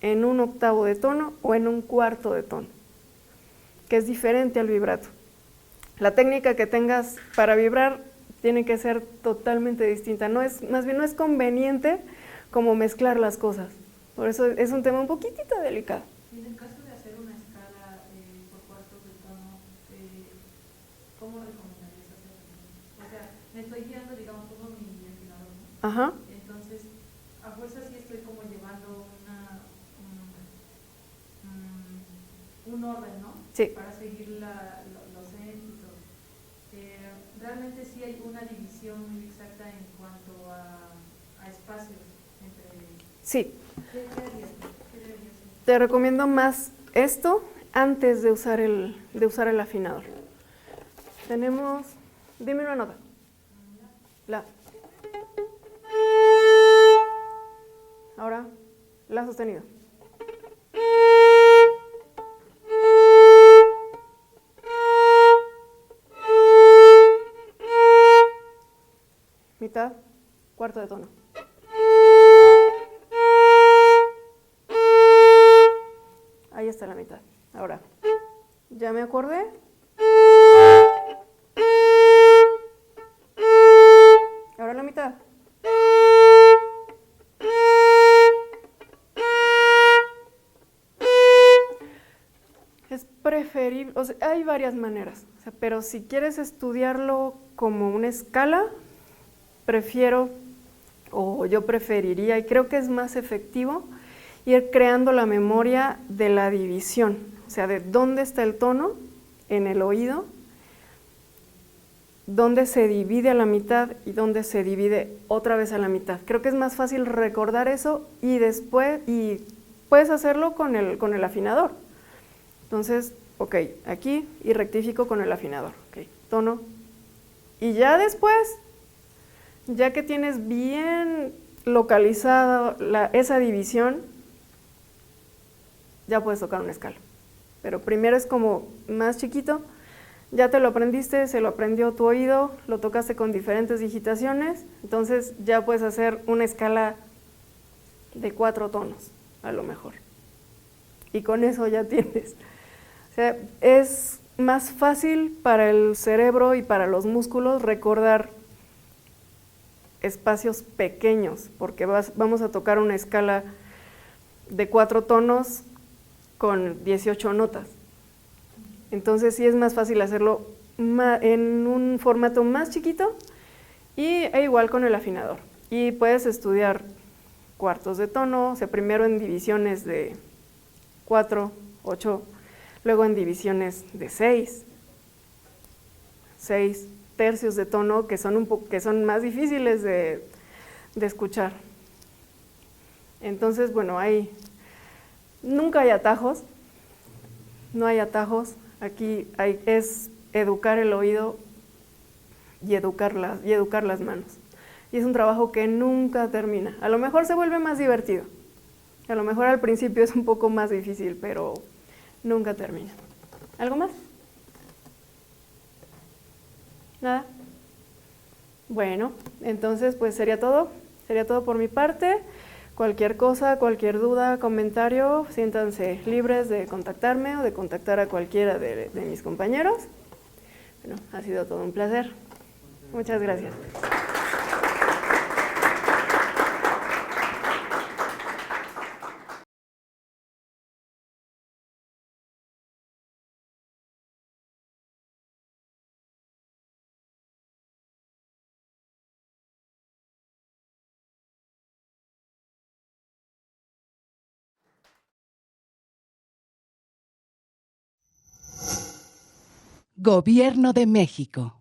en un octavo de tono o en un cuarto de tono, que es diferente al vibrato. La técnica que tengas para vibrar tiene que ser totalmente distinta, más bien no es conveniente como mezclar las cosas, por eso es un tema un poquitito delicado. Y en el caso de hacer una escala por cuartos de tono, ¿cómo recomendarías hacerlo? O sea, me estoy guiando, digamos, todo mi afinador, ¿no? Ajá. Entonces, a fuerza sí estoy como llevando un orden, ¿no? Sí. Para seguir los éxitos. Realmente sí hay una división muy exacta en cuanto a espacios entre... Sí, ¿Qué harías? ¿Qué deberías hacer? te recomiendo más esto antes de usar el afinador. Tenemos, dime una nota. La. Ahora, la sostenido. Mitad, cuarto de tono. Ahí está la mitad. Ahora, ya me acordé. Ahora la mitad. Es preferible, o sea, hay varias maneras, o sea, pero si quieres estudiarlo como una escala, prefiero, o yo preferiría, y creo que es más efectivo, ir creando la memoria de la división, o sea, de dónde está el tono en el oído, dónde se divide a la mitad y dónde se divide otra vez a la mitad. Creo que es más fácil recordar eso y después, y puedes hacerlo con el afinador. Entonces, ok, aquí y rectifico con el afinador, ok, tono. Y ya después, ya que tienes bien localizada esa división, ya puedes tocar una escala. Pero primero es como más chiquito, ya te lo aprendiste, se lo aprendió tu oído, lo tocaste con diferentes digitaciones, entonces ya puedes hacer una escala de 4 tonos, a lo mejor. Y con eso ya tienes. O sea, es más fácil para el cerebro y para los músculos recordar espacios pequeños, porque vamos a tocar una escala de 4 tonos con 18 notas. Entonces sí es más fácil hacerlo en un formato más chiquito e igual con el afinador. Y puedes estudiar cuartos de tono, o sea, primero en divisiones de 4, 8, luego en divisiones de 6 tercios de tono, que son más difíciles de escuchar. Entonces, bueno, nunca hay atajos, no hay atajos. Aquí es educar el oído y educar las manos. Y es un trabajo que nunca termina. A lo mejor se vuelve más divertido. A lo mejor al principio es un poco más difícil, pero nunca termina. ¿Algo más? ¿Nada? Bueno, entonces pues sería todo. Sería todo por mi parte. Cualquier cosa, cualquier duda, comentario, siéntanse libres de contactarme o de contactar a cualquiera de mis compañeros. Bueno, ha sido todo un placer. Muchas gracias. Gobierno de México.